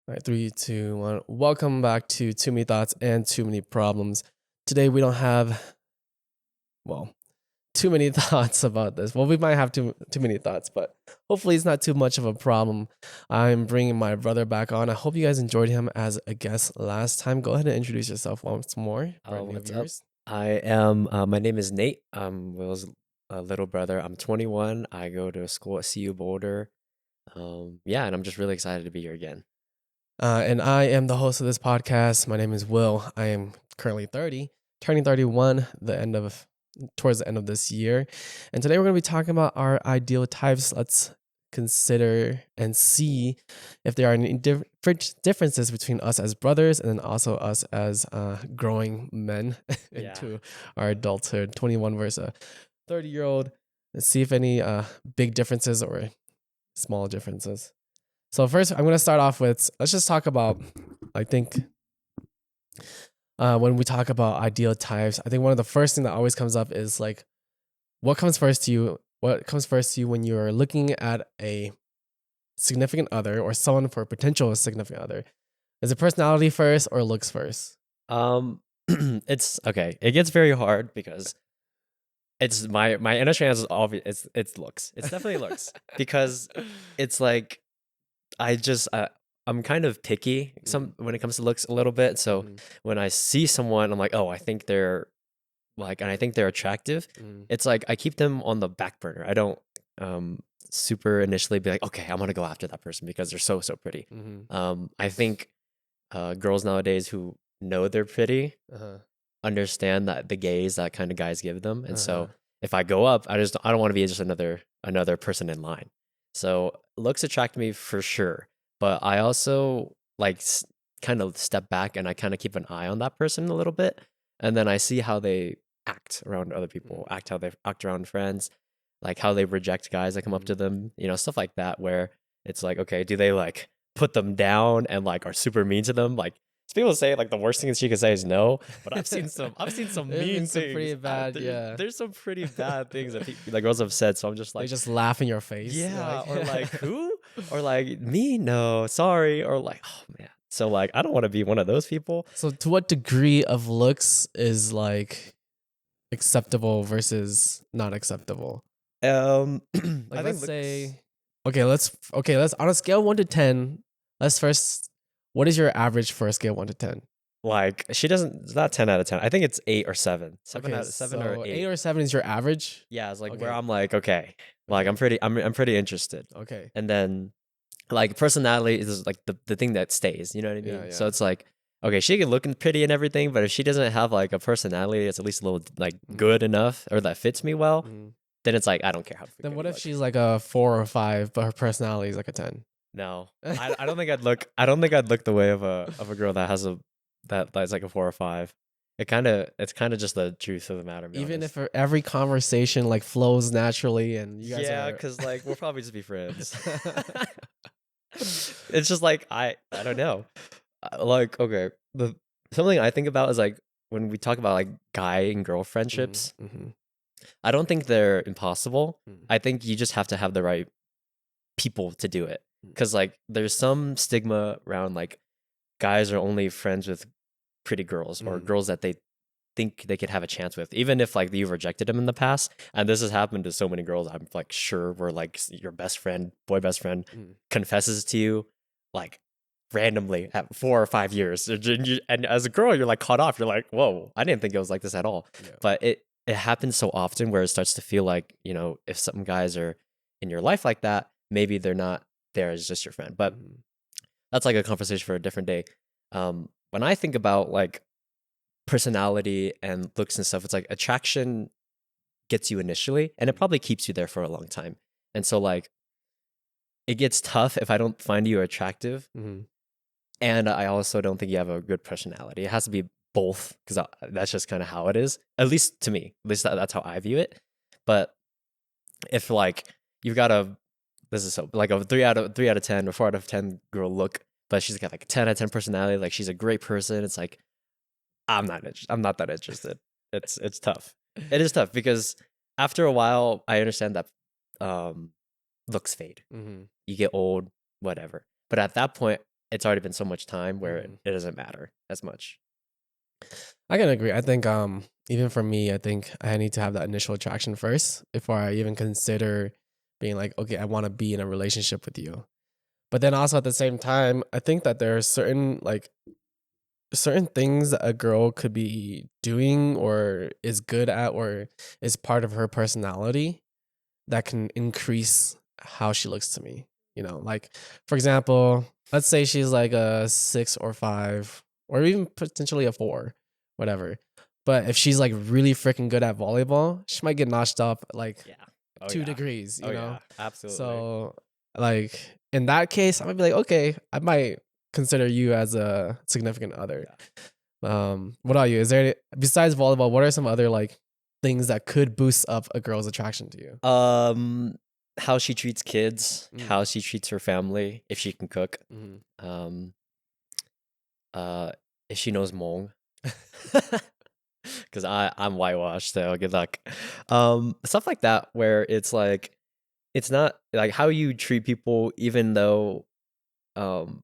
All right, three, two, one. Welcome back to Too Many Thoughts and Too Many Problems. Today we don't have, well, too many thoughts about this. Well, we might have too many thoughts, but hopefully it's not too much of a problem. I'm bringing my brother back on. I hope you guys enjoyed him as a guest last time. Go ahead and introduce yourself once more for Oh, any what's up? viewers. My name is Nate. I'm Will's little brother. I'm 21. I go to school at CU Boulder. Yeah, and I'm just really excited to be here again. And I am the host of this podcast. My name is Will. I am currently 30, turning 31 towards the end of this year. And today we're going to be talking about our ideal types. Let's consider and see if there are any differences between us as brothers and then also us as growing men Yeah. into our adulthood, 21 versus a 30-year-old. Let's see if any big differences or small differences. So first, I'm gonna start off with let's just talk about. I think when we talk about ideal types, I think one of the first thing that always comes up is like, what comes first to you? What comes first to you when you're looking at a significant other or someone for a potential significant other? Is it personality first or looks first? Um, it's okay. It gets very hard because it's my initial answer is obvious. It's looks. It's definitely looks because it's like I just I'm kind of picky when it comes to looks a little bit. So Mhm, when I see someone, I'm like, oh, I think they're and I think they're attractive. mhm, It's like I keep them on the back burner. I don't super initially be like, okay, I'm gonna go after that person because they're so pretty. mhm, I think girls nowadays who know they're pretty uh-huh, understand that the gaze that kind of guys give them, and uh-huh, so if I go up, I don't want to be just another person in line. So looks attract me for sure, but I also kind of step back and I kind of keep an eye on that person a little bit, and then I see how they act around other people, mhm, act how they act around friends, like how they reject guys that come up mhm, to them, stuff like that. Where it's like, okay, do they like put them down and like are super mean to them, like people say like the worst thing that she could say is no, but I've seen some There's been mean some things. pretty bad, yeah. There's some pretty bad things that like girls have said. So I'm just They like, just laugh in your face. They're yeah, like, or like who, or like me, no, sorry, or like oh man. So like I don't want to be one of those people. so to what degree of looks is like acceptable versus not acceptable? I Like let's think looks say let's on a scale of 1 to 10, let's first what is your average for a scale 1 to 10? like she doesn't. It's not 10 out of 10. I think it's 8 or 7. Seven Okay, out of 7 or so 8 eight. or 7 is your average? Yeah, it's like where Okay. I'm like okay, like Okay. I'm pretty interested, Okay. and then like personality is like the thing that stays, you know what I Yeah, mean? So yeah. it's like, okay, she can look pretty and everything, but if she doesn't have like a personality that's at least a little like Mhm. good enough or that fits me well, Mhm. then it's like I don't care how Then freaking what you if look. she's like a 4 or 5 but her personality is like a 10? No. I don't think I'd look the way of a girl that has that's like a 4 or 5. It's kinda just the truth of the matter, to be Even if honest. every conversation like flows naturally and you guys Yeah, are because like we'll probably just be friends. It's just like I don't know. Like, okay, the something I think about is like when we talk about like guy and girl Mhm, friendships, mhm, I don't think they're impossible. mhm, I think you just have to have the right people to do it. mhm, Cause like there's some stigma around like guys are only friends with pretty girls or mhm, girls that they think they could have a chance with, even if like you've rejected them in the past. And this has happened to so many girls. I'm like sure where like your best friend, boy best friend, mhm. confesses to you like randomly at 4 or 5 years. And as a girl, you're like caught off. You're like, whoa, I didn't think it was like this at all. Yeah. But it happens so often where it starts to feel like, if some guys are in your life like that, maybe they're not there as just your friend. But Mhm, that's like a conversation for a different day. When I think about like personality and looks and stuff, it's like attraction gets you initially and it mhm, probably keeps you there for a long time. And so like it gets tough if I don't find you attractive. mhm, And I also don't think you have a good personality. It has to be both because that's just kind of how it is, at least to me. At least that's how I view it. But if like you've got this is so like a 3 out of 10 or 4 out of 10 girl look, but she's got like a 10 out of 10 personality, like she's a great person. It's like I'm not that interested. It's tough. It is tough because after a while, I understand that um, looks fade. mhm, You get old, whatever. But at that point, it's already been so much time where Mhm. it doesn't matter as much. I can agree. I think even for me, I think I need to have that initial attraction first before I even consider being like, okay, I want to be in a relationship with you. But then also at the same time, I think that there are certain things that a girl could be doing or is good at or is part of her personality that can increase how she looks to me. Like for example, let's say she's like a 6 or 5 or even potentially a 4, whatever. But if she's like really freaking good at volleyball, she might get notched up like Yeah. Oh two yeah. degrees, Oh yeah. Absolutely. So like in that case, I might be like, okay, I might consider you as a significant other. Yeah. What about you? Is there besides volleyball, what are some other like things that could boost up a girl's attraction to you? How she treats kids, how Mm. she treats her family, if she can cook, Mhm. um, uh, if she knows Hmong, because I'm whitewashed, so good luck. Stuff like that, where it's like it's not like how you treat people, even though um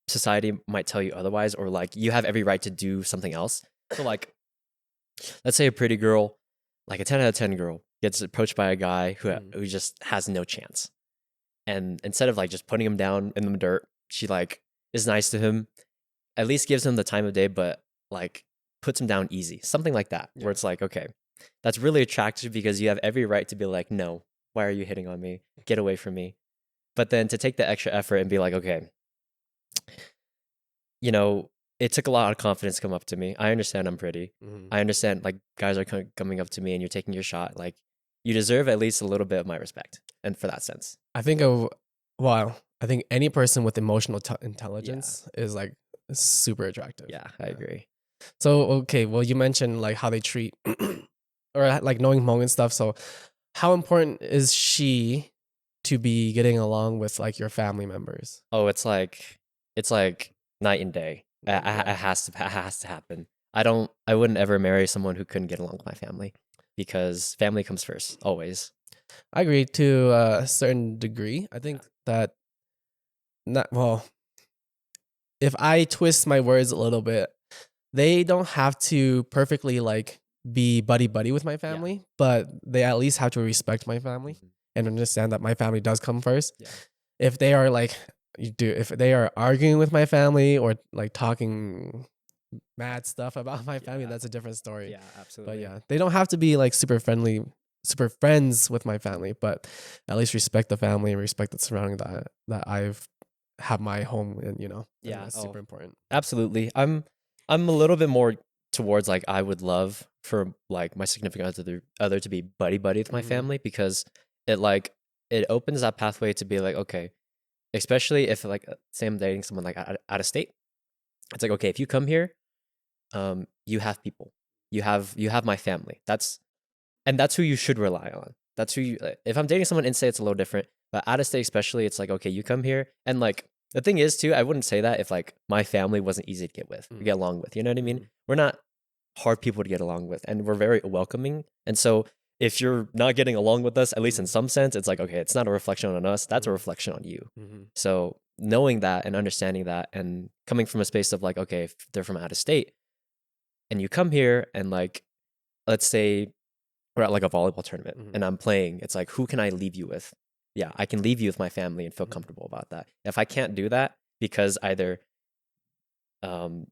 society might tell you otherwise, or like you have every right to do something else. So like, let's say a pretty girl, like a 10 out of 10 girl, gets approached by a guy Mm. who just has no chance. And instead of like just putting him down in the dirt, she like is nice to him, at least gives him the time of day, but like puts him down easy. Something like that, where Yeah. it's like, okay, that's really attractive because you have every right to be like, no, why are you hitting on me? Get away from me. But then to take the extra effort and be like, okay, you know, it took a lot of confidence to come up to me. I understand I'm pretty. Mhm. I understand like guys are coming up to me and you're taking your shot. Like you deserve at least a little bit of my respect. And for that sense. I think of well, I think any person with emotional Yeah. intelligence is like super attractive. Yeah, I agree. So okay, well you mentioned like how they treat or like knowing Hmong and stuff. So how important is she to be getting along with like your family members? Oh, it's like night and day. Yeah. It has to happen. I wouldn't ever marry someone who couldn't get along with my family because family comes first, always. I agree to a certain degree. I Yeah. think that not well, if I twist my words a little bit, they don't have to perfectly like be buddy buddy with my Yeah. family, but they at least have to respect my family Mhm. and understand that my family does come first. Yeah. If they are like if they are arguing with my family or like talking mad stuff about my family, Yeah. that's a different story. Yeah, But absolutely. yeah, they don't have to be like super friendly, super friends with my family, but at least respect the family and respect the surrounding that I've have my home in, I think Yeah. that's Oh, super important. absolutely. I'm a little bit more towards like I would love for like my significant other to be buddy buddy with my Hmm. family because it like it opens that pathway to be like, okay, especially if like say I'm dating someone like out of state. It's like, okay, if you come here, you have people. You have my family. That's who you should rely on. That's who you if I'm dating someone in state, it's a little different. But out of state especially, it's like, okay, you come here and like the thing is too, I wouldn't say that if like my family wasn't easy to get with, or get along with. You know what I mean? Hmm. We're not hard people to get along with and we're very welcoming. And so if you're not getting along with us, at least in some sense, it's like, okay, it's not a reflection on us, that's a Hmm. reflection on you. Hmm. So knowing that and understanding that and coming from a space of like, okay, if they're from out of state and you come here and like, let's say we're at like a volleyball tournament Hmm. and I'm playing, it's like, who can I leave you with? Yeah, I can leave you with my family and feel Hmm. comfortable about that. If I can't do that because either um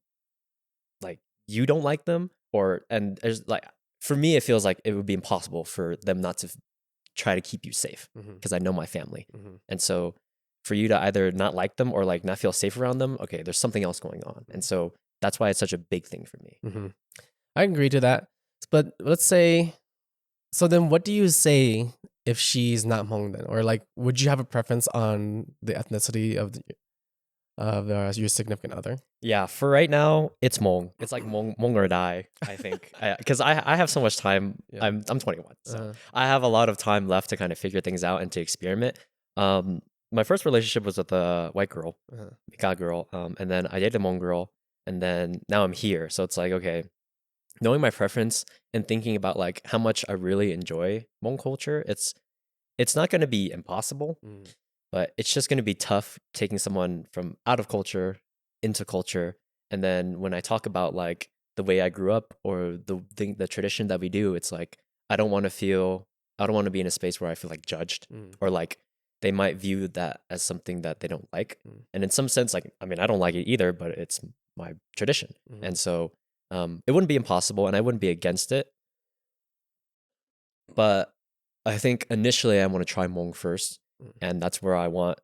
like you don't like them or and there's like for me it feels like it would be impossible for them not to try to keep you safe Hmm. because I know my family. Hmm. And so for you to either not like them or like not feel safe around them, okay, there's something else going on. And so that's why it's such a big thing for me. Hmm. I can agree to that. But let's say, so then what do you say if she's not Hmong then? Or like, would you have a preference on the ethnicity of your significant other? Yeah, for right now, it's Hmong. It's like Hmong or die, I think. Because I have so much time. Yeah. I'm 21, so Uh, I have a lot of time left to kind of figure things out and to experiment. My first relationship was with a white girl, uh, Mika girl, and then I dated a Hmong girl, and then now I'm here. So it's like, okay, knowing my preference and thinking about like how much I really enjoy Hmong culture, it's not going to be impossible, mm, but it's just going to be tough taking someone from out of culture into culture. And then when I talk about like the way I grew up or the tradition that we do, it's like I don't want to be in a space where I feel like judged or like they might view that as something that they don't like. And in some sense, like, I mean, I don't like it either, but it's my tradition. And so it wouldn't be impossible and I wouldn't be against it. But I think initially I want to try Hmong first. And that's where I want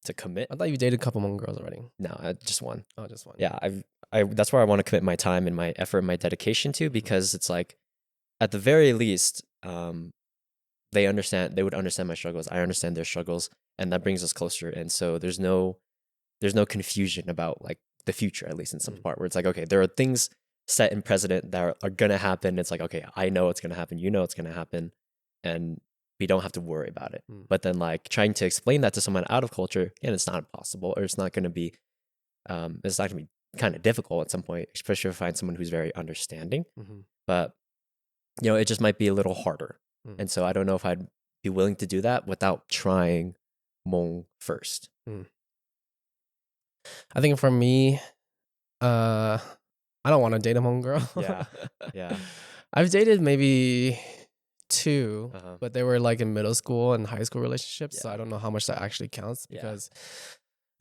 to commit. I thought you dated a couple Hmong girls already. No, just one. Oh, just one. Yeah, that's where I want to commit my time and my effort and my dedication to, because it's like, at the very least, they would understand my struggles. I understand their struggles, and that brings us closer. And so there's no confusion about like the future, at least in some part, where it's like, okay, there are things set in precedent that are gonna happen. It's like, okay, I know it's gonna happen, you know it's gonna happen, and we don't have to worry about it. But then like trying to explain that to someone out of culture, and it's not possible, or it's not gonna be kind of difficult at some point, especially if you find someone who's very understanding. But you know, it just might be a little harder. And so I don't know if I'd be willing to do that without trying Hmong first. I think for me, I don't want to date a Hmong girl. Yeah. I've dated maybe two, but they were like in middle school and high school relationships. So I don't know how much that actually counts, because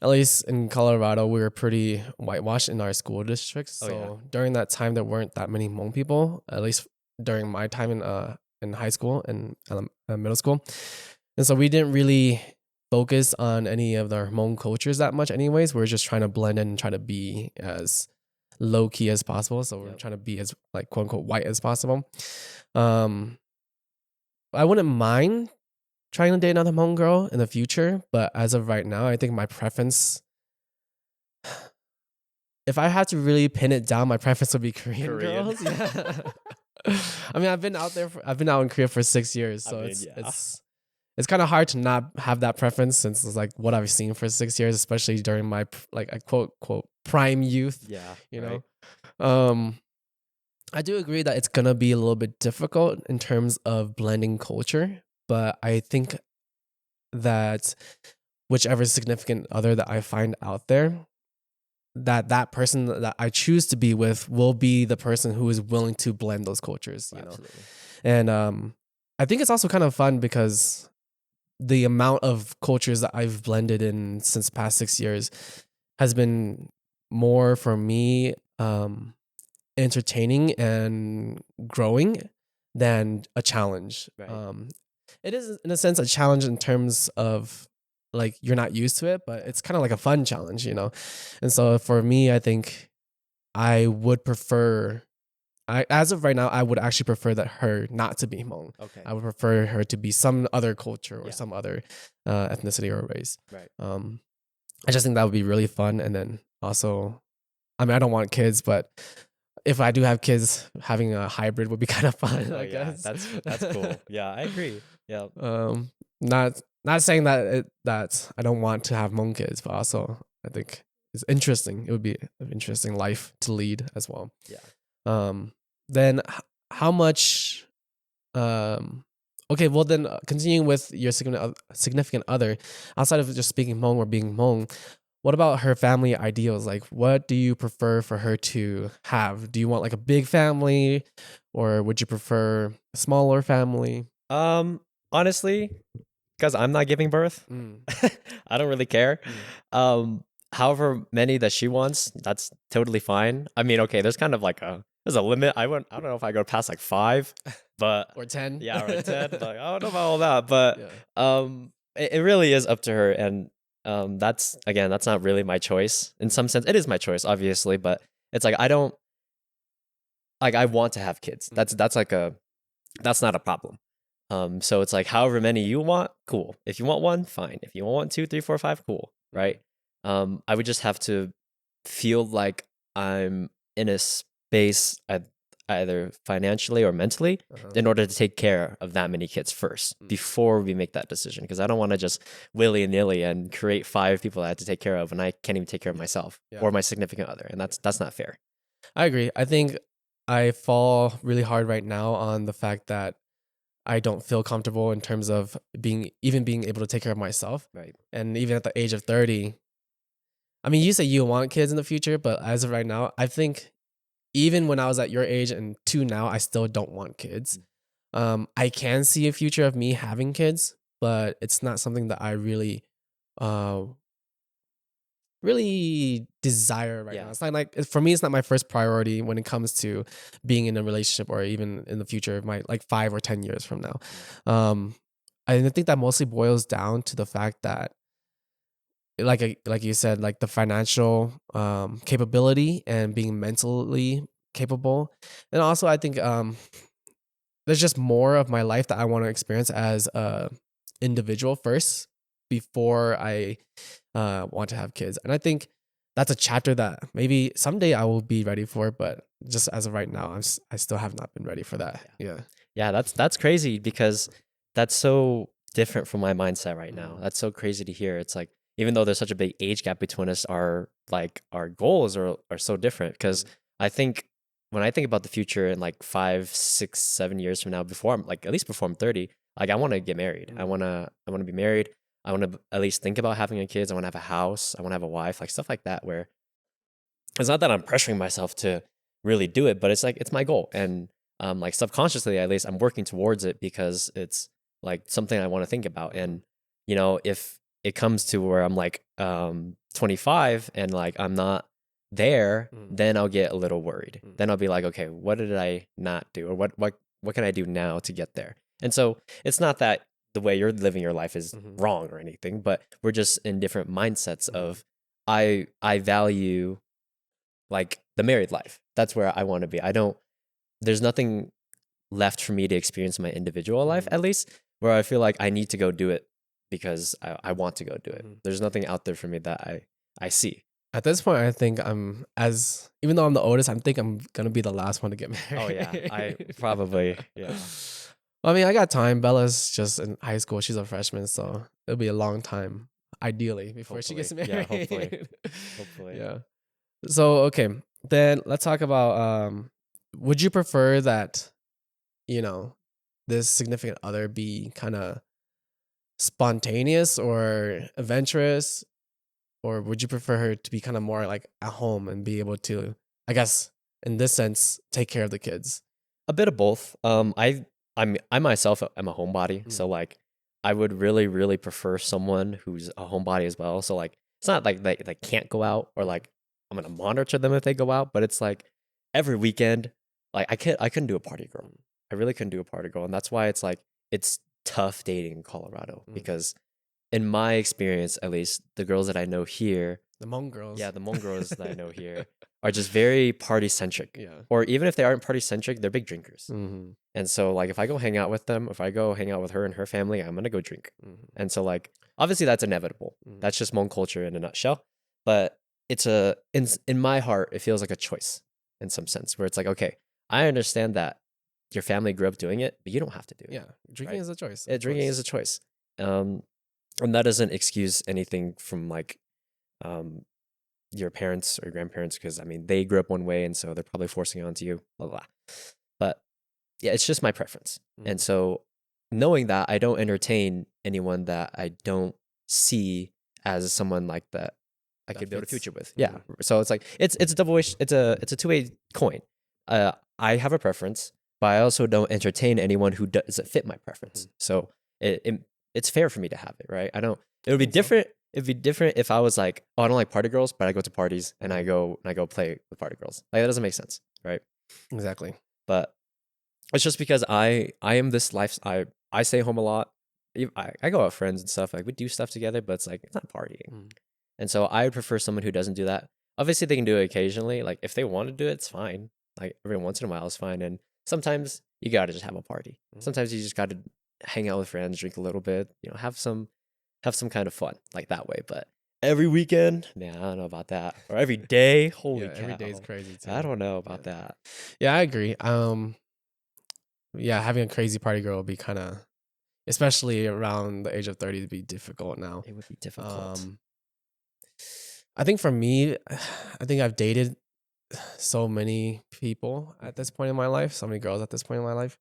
at least in Colorado, we were pretty whitewashed in our school districts. So during that time, there weren't that many Hmong people, at least during my time in high school and middle school. And so we didn't really focus on any of the Hmong cultures that much anyways. We were just trying to blend in and try to be as low key as possible. So we're trying to be as like quote unquote white as possible. I wouldn't mind trying to date another Hmong girl in the future, but as of right now, I think my preference, if I had to really pin it down, my preference would be Korean girls. Yeah. I mean, I've been out in Korea for 6 years, so it's kind of hard to not have that preference, since it's like what I've seen for 6 years, especially during my like a quote prime youth. You know, I do agree that it's gonna be a little bit difficult in terms of blending culture, but I think that whichever significant other that I find out there, that person that I choose to be with will be the person who is willing to blend those cultures, you know. And I think it's also kind of fun because the amount of cultures that I've blended in since the past 6 years has been more for me entertaining and growing than a challenge. It is in a sense a challenge in terms of like you're not used to it, but it's kind of like a fun challenge, you know? And so for me, I think I would prefer, as of right now, I would actually prefer that her not to be Hmong. I would prefer her to be some other culture or some other ethnicity or race. I just think that would be really fun. And then also, I mean, I don't want kids, but if I do have kids, having a hybrid would be kind of fun. I guess that's cool. Yeah, I agree. Yeah. Not saying that that I don't want to have Hmong kids, but also I think it's interesting. It would be an interesting life to lead as well. Then how much? Okay, well then continuing with your significant other, outside of just speaking Hmong or being Hmong, what about her family ideals? Like, what do you prefer for her to have? Do you want like a big family, or would you prefer a smaller family? Honestly, because I'm not giving birth, I don't really care. However many that she wants, that's totally fine. I mean, okay, there's kind of like there's a limit. I don't know if I go past like 5, but or 10. Yeah, or 10. Like, I don't know about all that, but it really is up to her, and that's not really my choice. In some sense, it is my choice, obviously, but it's like I don't like I want to have kids. That's not a problem. So it's like however many you want, cool. If you want one, fine. If you want 2, 3, 4, 5, cool, right? I would just have to feel like I'm in a space either financially or mentally in order to take care of that many kids first before we make that decision. Because I don't want to just willy-nilly and create 5 people I have to take care of, and I can't even take care of myself or my significant other, and that's not fair. I agree. I think I fall really hard right now on the fact that I don't feel comfortable in terms of being able to take care of myself. Right. And even at the age of 30, I mean, you say you want kids in the future, but as of right now, I think even when I was at your age and to now, I still don't want kids. I can see a future of me having kids, but it's not something that I uh, really desire right now. Yeah. It's not like for me, it's not my first priority when it comes to being in a relationship or even in the future, my like 5 or 10 years from now. I think that mostly boils down to the fact that, like you said, like the financial capability and being mentally capable, and also I think there's just more of my life that I want to experience as a individual first before I want to have kids. And I think that's a chapter that maybe someday I will be ready for, but just as of right now, I still have not been ready for that. Yeah. Yeah, that's crazy because that's so different from my mindset right now. Mm. That's so crazy to hear. It's like even though there's such a big age gap between us, our goals are so different. Because I think when I think about the future in like 5, 6, 7 years from now, before I'm like at least before I'm 30, like I want to get married. I wanna be married. I want to at least think about having a kids. I want to have a house. I want to have a wife, like stuff like that. Where it's not that I'm pressuring myself to really do it, but it's like it's my goal, and like subconsciously at least I'm working towards it because it's like something I want to think about. And if it comes to where I'm like 25 and like I'm not there, then I'll get a little worried. Then I'll be like, okay, what did I not do, or what can I do now to get there? And so it's not that the way you're living your life is wrong or anything, but we're just in different mindsets of I value like the married life. That's where I want to be. There's nothing left for me to experience in my individual life, at least, where I feel like I need to go do it because I want to go do it. There's nothing out there for me that I see. At this point, I think even though I'm the oldest, I think I'm going to be the last one to get married. Oh, yeah. I probably, yeah. Well, I mean, I got time. Bella's just in high school. She's a freshman, so it'll be a long time, ideally, before she gets Hopefully. married. Yeah, hopefully. Yeah. So, okay, then let's talk about would you prefer that, you know, this significant other be kind of spontaneous or adventurous, or would you prefer her to be kind of more like at home and be able to, I guess, in this sense, take care of the kids? A bit of both. I myself am a homebody, so like I would really really prefer someone who's a homebody as well. So like it's not like they can't go out, or like I'm gonna monitor them if they go out, but it's like every weekend, like I couldn't do a party girl. I really couldn't do a party girl, and that's why it's like it's tough dating in Colorado because in my experience, at least the girls that I know here, The Hmong girls. yeah, the Hmong girls that I know here are just very party centric. Yeah. Or even if they aren't party centric, they're big drinkers. Mm-hmm. And so like if I go hang out with them, if I go hang out with her and her family, I'm gonna go drink. And so like obviously that's inevitable. That's just Hmong culture in a nutshell. But it's in my heart, it feels like a choice in some sense, where it's like, okay, I understand that your family grew up doing it, but you don't have to do it. Yeah, drinking is a choice. Yeah, drinking is a choice. And that doesn't excuse anything from like your parents or grandparents, because I mean they grew up one way and so they're probably forcing it onto you, blah blah. But yeah, it's just my preference. And so knowing that, I don't entertain anyone that I don't see as someone like that I That could build a fits. future with. Yeah. So it's like it's a double it's a two-way coin. I have a preference, but I also don't entertain anyone who doesn't fit my preference. So it's fair for me to have it, right? I don't. It would be different. It'd be different if I was like, oh, I don't like party girls, but I go to parties and I go play with party girls. Like that doesn't make sense, right? Exactly. But it's just because I am this life. I stay home a lot. I go out with friends and stuff. Like we do stuff together, but it's like it's not partying. And so I would prefer someone who doesn't do that. Obviously, they can do it occasionally. Like if they want to do it, it's fine. Like every once in a while, it's fine. And sometimes you gotta just have a party. Sometimes you just gotta hang out with friends, drink a little bit. Have some kind of fun like that way. But every weekend, man, I don't know about that. Or every day, holy cow, every day is crazy too. I don't know about that. Yeah, I agree. Yeah, having a crazy party girl would be kind of, especially around the age of 30, to be difficult now. It would be difficult. I think for me, I think I've dated so many people at this point in my life, so many girls at this point in my life.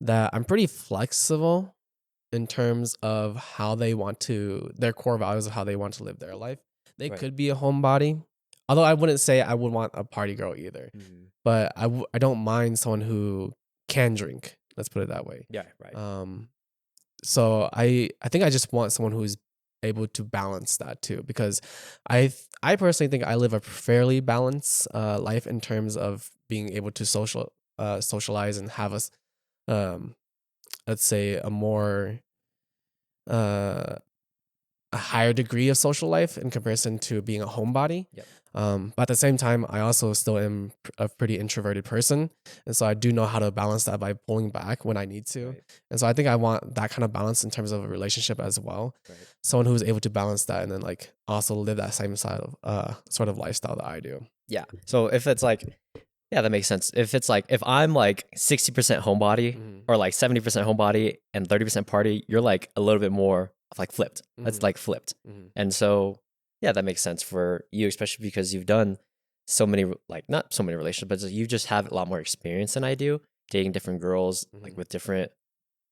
that I'm pretty flexible in terms of how they want to, their core values of how they want to live their life. They Right. could be a homebody, although I wouldn't say I would want a party girl either. Mhm. But I don't mind someone who can drink. Let's put it that way. Yeah, right. So I think I just want someone who's able to balance that too, because I personally think I live a fairly balanced life in terms of being able to socialize and have um let's say a more uh a higher degree of social life in comparison to being a homebody. Yep. But at the same time, I also still am a pretty introverted person. And so I do know how to balance that by pulling back when I need to. Right. And so I think I want that kind of balance in terms of a relationship as well. Right. Someone who's able to balance that and then like also live that same side of sort of lifestyle that I do. Yeah. So if it's like, yeah, that makes sense. If it's like, if I'm like 60% homebody Mhm. or like 70% homebody and 30% party, you're like a little bit more of like flipped. It's Mhm. like flipped. Mhm. And so, yeah, that makes sense for you, especially because you've done so many, like not so many relationships, but you just have a lot more experience than I do, dating different girls, like Mhm. with different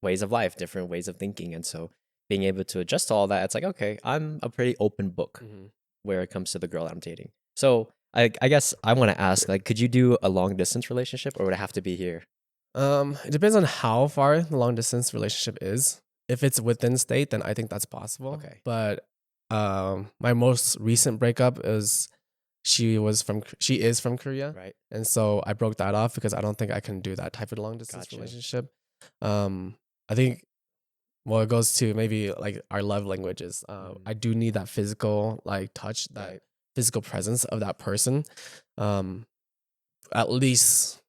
ways of life, different ways of thinking. And so being able to adjust to all that, it's like, okay, I'm a pretty open book Mhm. where it comes to the girl that I'm dating. So I guess I want to ask, like, could you do a long distance relationship or would it have to be here? It depends on how far the long distance relationship is. If it's within state, then I think that's possible. Okay. But my most recent breakup is she is from Korea, Right. and so I broke that off because I don't think I can do that type of long distance Gotcha. relationship. I think well, it goes to maybe like our love languages. I do need that physical like touch, that Right. physical presence of that person. Um, at least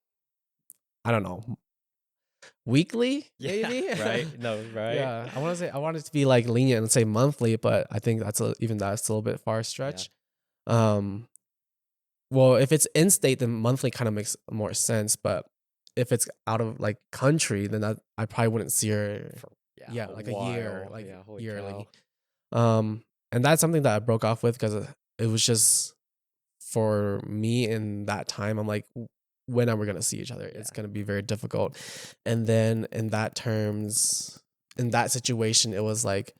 I don't know, weekly, Yeah. maybe. Right. No, right. Yeah, I want it to be like lenient and say monthly, but I think even that's a little bit far stretch. Um, well, if it's in state, then monthly kind of makes more sense. But if it's out of like country, then that I probably wouldn't see her. For, yeah, Yeah, a like a year, while. like Yeah, holy yearly. cow. And that's something that I broke off with because it was just for me in that time. I'm like, when are we gonna see each other? It's Yeah. gonna be very difficult. And then in that situation, it was like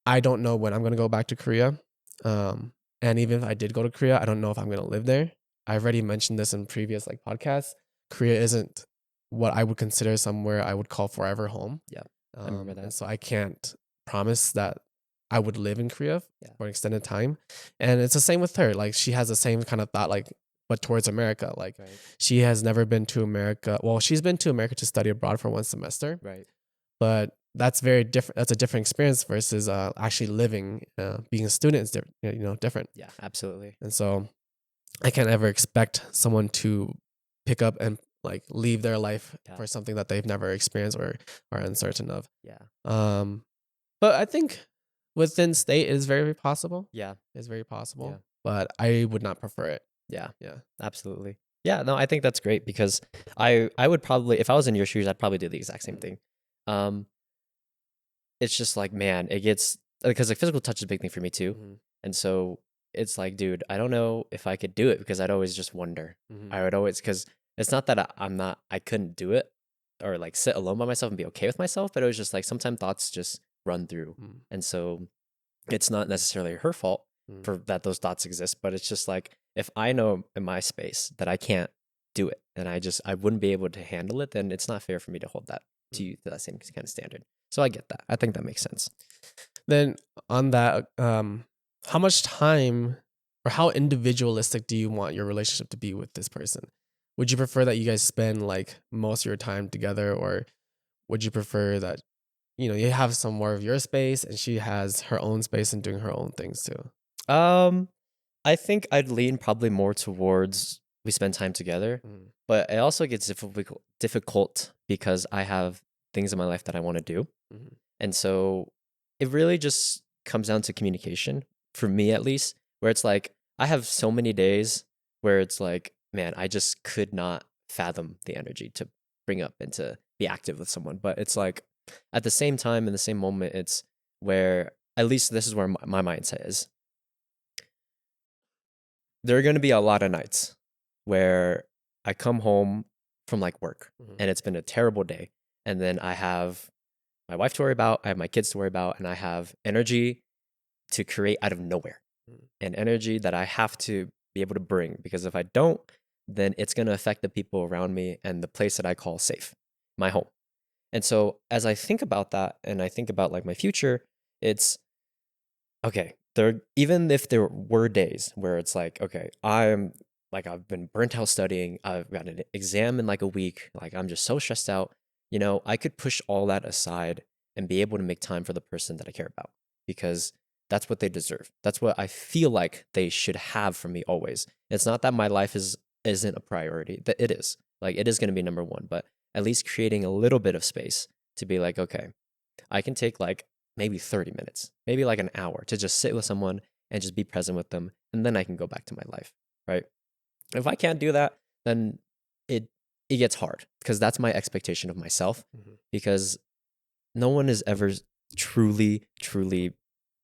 I don't know when I'm gonna go back to Korea. And even if I did go to Korea, I don't know if I'm gonna live there. I've already mentioned this in previous like podcasts. Korea isn't what I would consider somewhere I would call forever home. Yeah. I remember And that. so I can't promise that I would live in Korea Yeah. for an extended time. And it's the same with her. Like she has the same kind of thought, like, but towards America. Like Right. she has never been to America. Well, she's been to America to study abroad for one semester, Right. but that's very different. That's a different experience versus actually living, being a student is different. Yeah, absolutely. And so I can't ever expect someone to pick up and like leave their life Yeah. for something that they've never experienced or are uncertain of. Yeah. But I think within state is very possible. Yeah. It's very possible. Yeah. But I would not prefer it. Yeah. Yeah. Absolutely. Yeah, no, I think that's great because I would probably, if I was in your shoes, I'd probably do the exact same thing. Um, it's just like, man, it gets, because like physical touch is a big thing for me too. Mhm. And so it's like, dude, I don't know if I could do it because I'd always just wonder. Mhm. I would always, because it's not that I couldn't do it or like sit alone by myself and be okay with myself, but it was just like sometimes thoughts just run through. Mhm. And so it's not necessarily her fault Mhm. for that those thoughts exist, but it's just like, if I know in my space that I can't do it and I wouldn't be able to handle it, then it's not fair for me to hold that to you to that same kind of standard. So I get that. I think that makes sense. Then on that, how much time or how individualistic do you want your relationship to be with this person? Would you prefer that you guys spend like most of your time together, or would you prefer that you have some more of your space and she has her own space and doing her own things too? Um, I think I'd lean probably more towards we spend time together, Mhm. but it also gets difficult because I have things in my life that I want to do. Mhm. And so it really just comes down to communication for me at least, where it's like I have so many days where it's like, man, I just could not fathom the energy to bring up and to be active with someone. But it's like at the same time, in the same moment, it's where at least this is where my mindset is. There are going to be a lot of nights where I come home from like work, Mhm. and it's been a terrible day, and then I have my wife to worry about, I have my kids to worry about, and I have energy to create out of nowhere, Mhm. and energy that I have to be able to bring, because if I don't, then it's going to affect the people around me and the place that I call safe, my home. And so as I think about that and I think about like my future, it's okay. There, even if there were days where it's like, okay, I've been burnt out studying, I've got an exam in like a week, like I'm just so stressed out, I could push all that aside and be able to make time for the person that I care about, because that's what they deserve. That's what I feel like they should have from me always. It's not that my life isn't a priority. That it is. Like it is going to be number one, but at least creating a little bit of space to be like, okay, I can take like maybe 30 minutes, maybe like an hour to just sit with someone and just be present with them. And then I can go back to my life. Right. If I can't do that, then it it gets hard, because that's my expectation of myself, Mhm. because no one is ever truly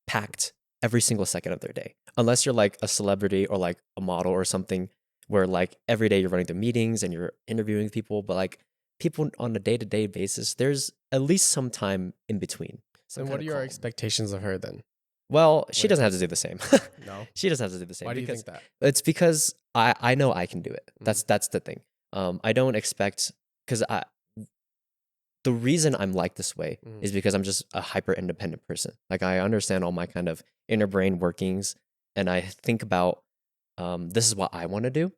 packed every single second of their day. Unless you're like a celebrity or like a model or something, where like every day you're running the meetings and you're interviewing people, but like people on a day-to-day basis, there's at least some time in between, some Then kind what are of your calm. expectations of her then Well, she when it doesn't have comes to to do the same. no? She doesn't have to do the same, Why do you because think that? it's because I know I can do it. Mhm. That's the thing. I don't expect, because I the reason I'm like this way Mhm. is because I'm just a hyper independent person. Like I understand all my kind of inner brain workings, and I think about, this is what I want to do.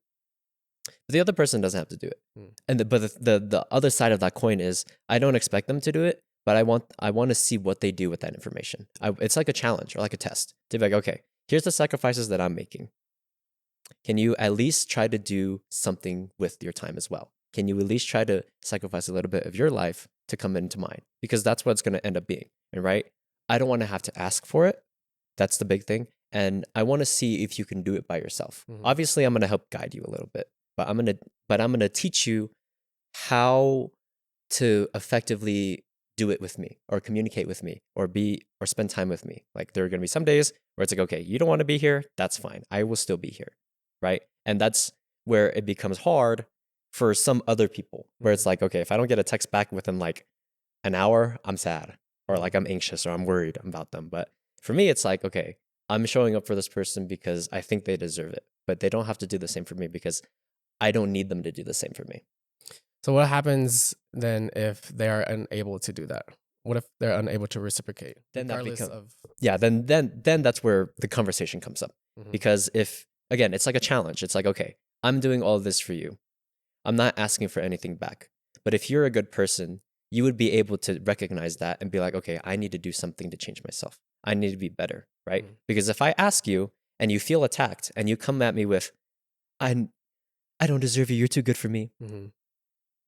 But the other person doesn't have to do it. Mm. But the other side of that coin is I don't expect them to do it, but I want to see what they do with that information. It's like a challenge or like a test to be like, okay, here's the sacrifices that I'm making. Can you at least try to do something with your time as well? Can you at least try to sacrifice a little bit of your life to come into mine? Because that's what it's going to end up being. And right, I don't want to have to ask for it. That's the big thing. And I want to see if you can do it by yourself. Mhm. Obviously, I'm going to help guide you a little bit, but I'm going to teach you how to effectively do it with me, or communicate with me, or spend time with me. Like there are going to be some days where it's like, okay, you don't want to be here, that's fine, I will still be here, right? And that's where it becomes hard for some other people, where it's Mhm. like, okay, if I don't get a text back within like an hour, I'm sad, or Mhm. like I'm anxious, or I'm worried about them. But for me, it's like, okay, I'm showing up for this person because I think they deserve it, but they don't have to do the same for me, because I don't need them to do the same for me. So what happens then if they are unable to do that? What if they're unable to reciprocate, Then that regardless becomes, of? yeah, then that's where the conversation comes up, Mhm. because if, again, it's like a challenge. It's like, okay, I'm doing all this for you, I'm not asking for anything back. But if you're a good person, you would be able to recognize that and be like, okay, I need to do something to change myself, I need to be better, right? Mhm. Because if I ask you and you feel attacked and you come at me with, i I don't deserve you, you're too good for me, Mhm.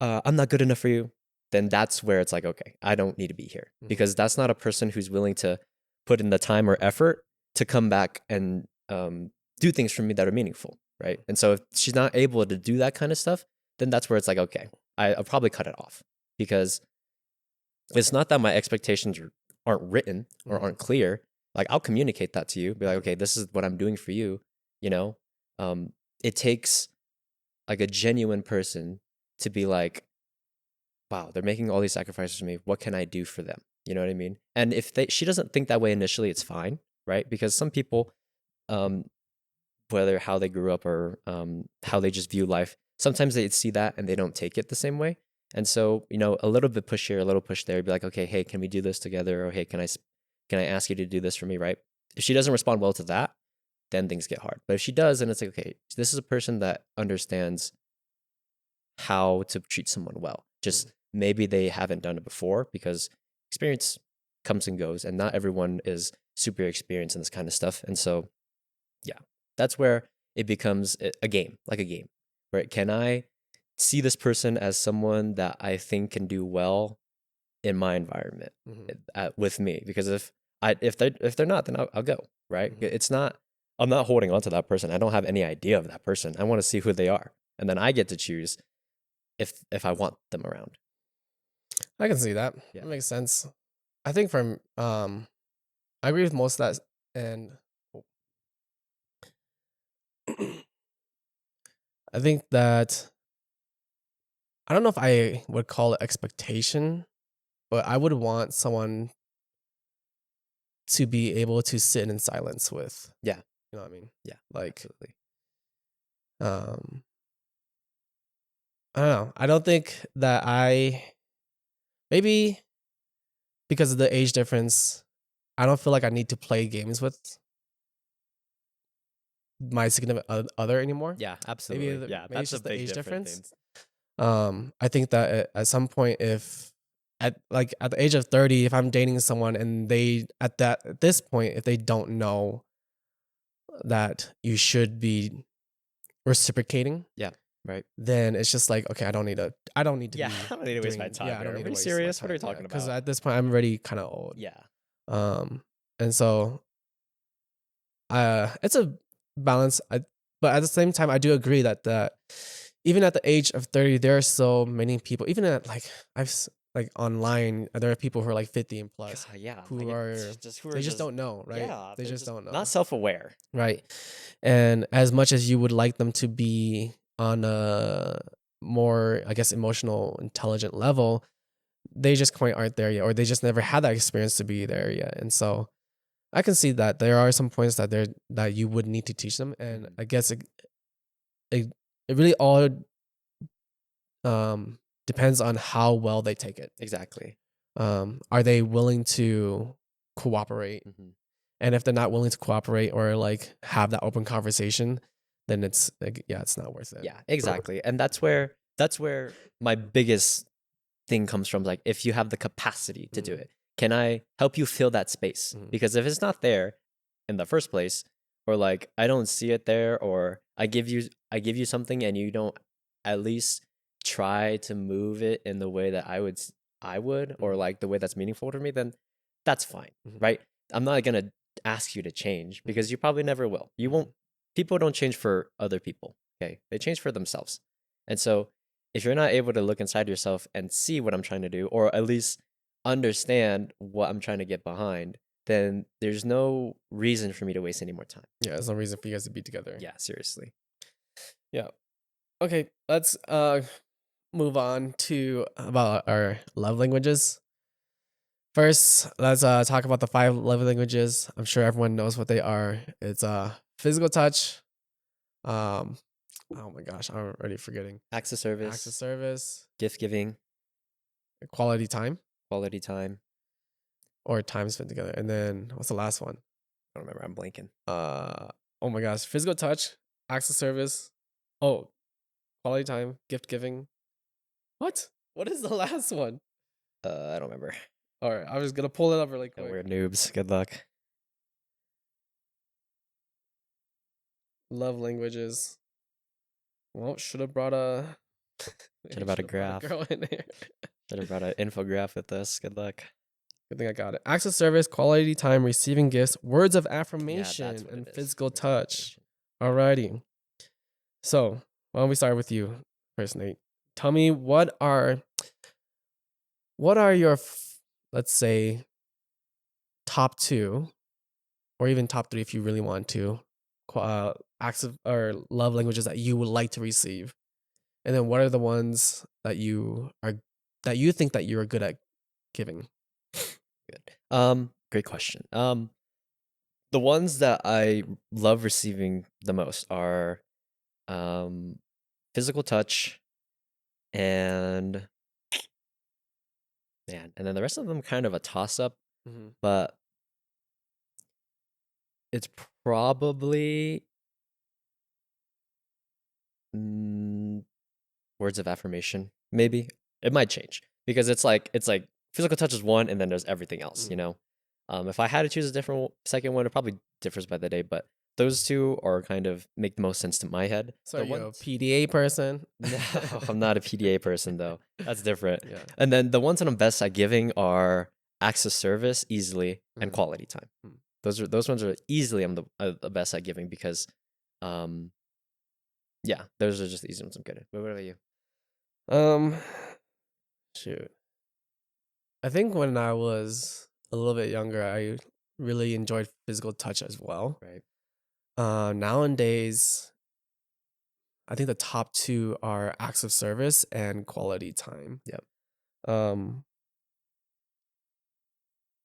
I'm not good enough for you, then that's where it's like, okay, I don't need to be here, Mhm. because that's not a person who's willing to put in the time or effort to come back and do things for me that are meaningful, right? And so if she's not able to do that kind of stuff, then that's where it's like, okay, I'll probably cut it off, because it's not that my expectations aren't written or Mhm. aren't clear. Like I'll communicate that to you, be like, Mhm. okay, this is what I'm doing for you. You know, it takes like a genuine person to be like, wow, they're making all these sacrifices for me. What can I do for them? You know what I mean? And if she doesn't think that way initially, it's fine, right? Because some people, um, whether how they grew up or how they just view life, sometimes they see that and they don't take it the same way. And so, a little bit push here, a little push there, be like, okay, hey, can we do this together? Or hey, can I ask you to do this for me, right? If she doesn't respond well to that, then things get hard. But if she does, then it's like, okay, this is a person that understands how to treat someone well. Mhm. Just maybe they haven't done it before, because experience comes and goes, and not everyone is super experienced in this kind of stuff. And so, yeah, that's where it becomes a game, like a game, right? Can I see this person as someone that I think can do well in my environment, Mhm. with me? Because if they're not, then I'll go, right? Mhm. It's not. I'm not holding on to that person. I don't have any idea of that person. I want to see who they are, and then I get to choose if I want them around. I can see that. Yeah. That makes sense. I think from I agree with most of that, and I think that I don't know if I would call it expectation, but I would want someone to be able to sit in silence with. Yeah. You know what I mean? Yeah. Like, Absolutely. um, I don't know. I don't think that maybe because of the age difference, I don't feel like I need to play games with my significant other anymore. Yeah, Maybe absolutely. Yeah, maybe it's that's a just the big age different difference. thing. I think that at some point, if at the age of 30, if I'm dating someone and they at this point, if they don't know that you should be reciprocating, Yeah. Right. then it's just like, okay, I don't need to Yeah, be I don't need to waste my doing, time I don't here. need Are to you waste my serious? What are time. you Yeah, talking because about? at this point, I'm already kind of old. Yeah. And so it's a balance. But at the same time, I do agree that even at the age of 30, there are so many people. Even at like online, there are people who are like 50 and plus God, yeah. who Like are it's just who are they just just don't know, right? yeah, They they're just just don't not know, self-aware. right? And as much as you would like them to be on a more, I guess, emotional, intelligent level, they just quite aren't there yet, or they just never had that experience to be there yet. And so I can see that there are some points that you would need to teach them, and Mhm. I guess it, it really all depends on how well they take it. Exactly. Are they willing to cooperate? Hmm. And if they're not willing to cooperate or like have that open conversation, then it's like, yeah, it's not worth it. Yeah, exactly. And that's where my biggest thing comes from. Like, if you have the capacity to do Mhm. it, can I help you fill that space? Mhm. Because if it's not there in the first place, or like I don't see it there, or I give you something and you don't at least try to move it in the way that I would, or Mhm. like the way that's meaningful to me, then that's fine, Mhm. right? I'm not gonna ask you to change Mhm. because you probably never will. You won't. Mhm. People don't change for other people. Okay, they change for themselves. And so if you're not able to look inside yourself and see what I'm trying to do, or at least understand what I'm trying to get behind, then there's no reason for me to waste any more time. Yeah, there's no reason for you guys to be together. Yeah, seriously. Yeah. Okay, let's move on to about our love languages. First, let's talk about the 5 love languages. I'm sure everyone knows what they are. It's physical touch. Um, oh my gosh, I'm already forgetting. Acts of Acts of service, service, gift giving, quality time, quality time. or time spent together. And then what's the last one? I don't remember. I'm blanking. Uh, oh my gosh, physical touch, acts of service. Oh, quality time, gift giving. What? What is the last one? I don't remember. All right, I was gonna pull it up really Yeah, quick. we're noobs. Good luck. Love languages. Well, should have brought a. Should have Maybe brought should a have brought a graph. girl in here. Should have brought an infograph with us. Good luck. Good thing I got it. Acts of service, quality time, receiving gifts, words of Yeah, that's affirmation, what and it is. physical Words of touch. affirmation. Alrighty. So why don't we start with you first, Nate? Tell me what are your let's say top two or even top three if you really want to acts of or love languages that you would like to receive, and then what are the ones that you think that you're good at giving? Good. Great question. The ones that I love receiving the most are um physical touch and man, and then the rest of them kind of a toss up, Mm-hmm. but it's probably mm, words of affirmation. Maybe it might change because it's like physical touch is one, and then there's everything else. Mm-hmm. If I had to choose a different second one, it probably differs by the day, but those two are kind of make the most sense to my head. So are The you a ones PDA person? No, I'm not a PDA person though. That's different. Yeah. And then the ones that I'm best at giving are acts of service easily and Mhm. quality time. Mm. Those ones are easily I'm the best at giving because, um, yeah, those are just the easy ones I'm good at. What about you? Um, shoot. I think when I was a little bit younger, I really enjoyed physical touch as well. Right. Nowadays, I think the top two are acts of service and quality time. Yep. Um,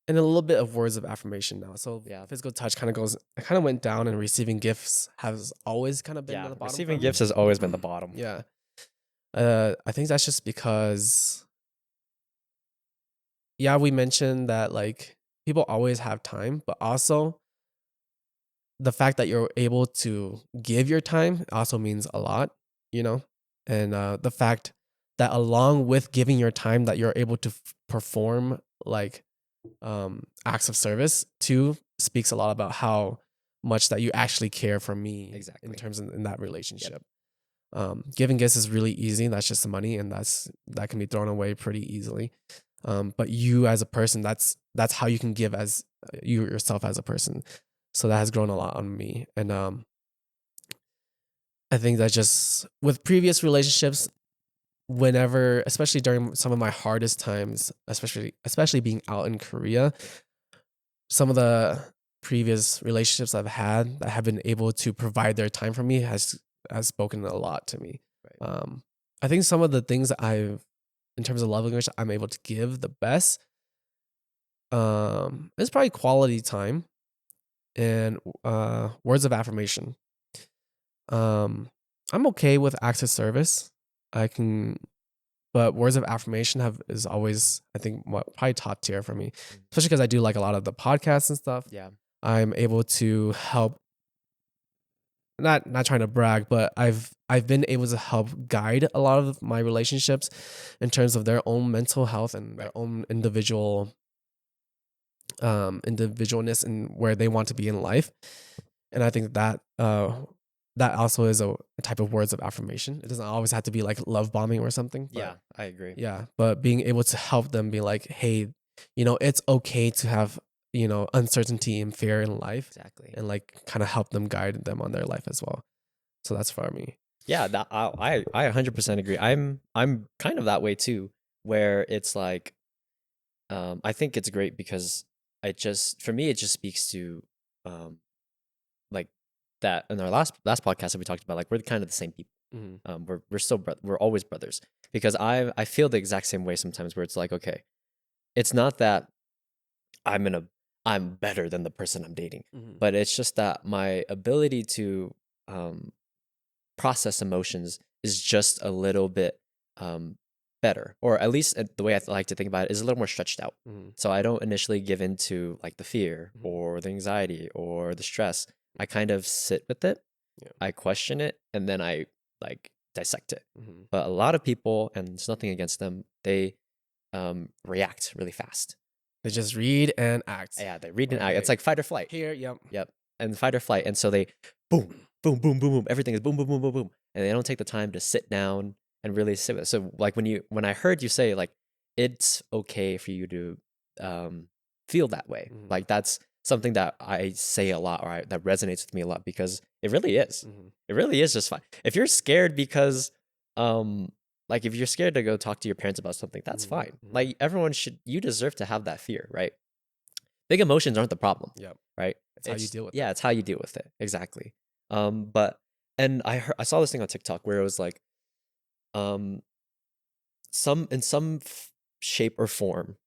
and a little bit of words of affirmation now. So Yeah. physical touch kind of went down, and receiving gifts has always kind of been at the bottom. Receiving for me. gifts has always been the bottom. Yeah. I think that's just because, yeah, we mentioned that like people always have time, but also the fact that you're able to give your time also means a lot, you know? And the fact that along with giving your time that you're able to perform like acts of service too speaks a lot about how much that you actually care for me Exactly. in terms of in that relationship. Giving gifts is really easy. That's just the money, and that can be thrown away pretty easily. But you as a person, that's how you can give as you yourself as a person. So that has grown a lot on me, and I think that just with previous relationships, whenever, especially during some of my hardest times, especially being out in Korea, some of the previous relationships I've had that have been able to provide their time for me has spoken a lot to me. Right. I think some of the things that in terms of love language, I'm able to give the best, is probably quality time and words of affirmation. I'm okay with acts of service. I can, but words of affirmation is always, I think, probably top tier for me, especially because I do like a lot of the podcasts and stuff. Yeah. I'm able to help, not trying to brag, but I've been able to help guide a lot of my relationships in terms of their own mental health and their own individualness and where they want to be in life. And I think that that also is a type of words of affirmation. It doesn't always have to be like love bombing or something. But Yeah, I agree. yeah, but being able to help them be like, hey, it's okay to have, uncertainty and fear in life. Exactly. And like kind of help them guide them on their life as well. So that's for me. Yeah, I 100% agree. I'm kind of that way too, where it's like, I think it's great because for me it just speaks to, um, like that in our last podcast that we talked about, like we're kind of the same people. Mm-hmm. We're still we're always brothers, because I feel the exact same way sometimes, where it's like, okay, it's not that I'm better than the person I'm dating, Mm-hmm. but it's just that my ability to, um, process emotions is just a little bit, um, better, or at least the way like to think about it is a little more stretched out. Mm-hmm. So I don't initially give into like the fear Mhm. or the anxiety or the stress. I kind of sit with it, Yeah. I question it, and then I like dissect it. Mm-hmm. But a lot of people, and it's nothing against them, they react really fast. They just read and act. Yeah, they read and Or act. It's they like fight or flight. hear. Yep. Yep. And fight or flight. And so they boom, boom, boom, boom, boom. Everything is boom, boom, boom, boom, boom. And they don't take the time to sit down and really sit with it. So like when I heard you say like it's okay for you to, feel that way, Mhm. like that's something that I say a lot, or that resonates with me a lot, because it really is. Mhm. It really is just fine. If you're scared because, um like if you're scared to go talk to your parents about something, that's Mhm. fine. Mhm. Like you deserve to have that fear, right? Big emotions aren't the problem, Yep. right? It's how you deal with yeah, it. it's how you deal with it. Exactly. But and I saw this thing on TikTok where it was like, um, in some shape or form,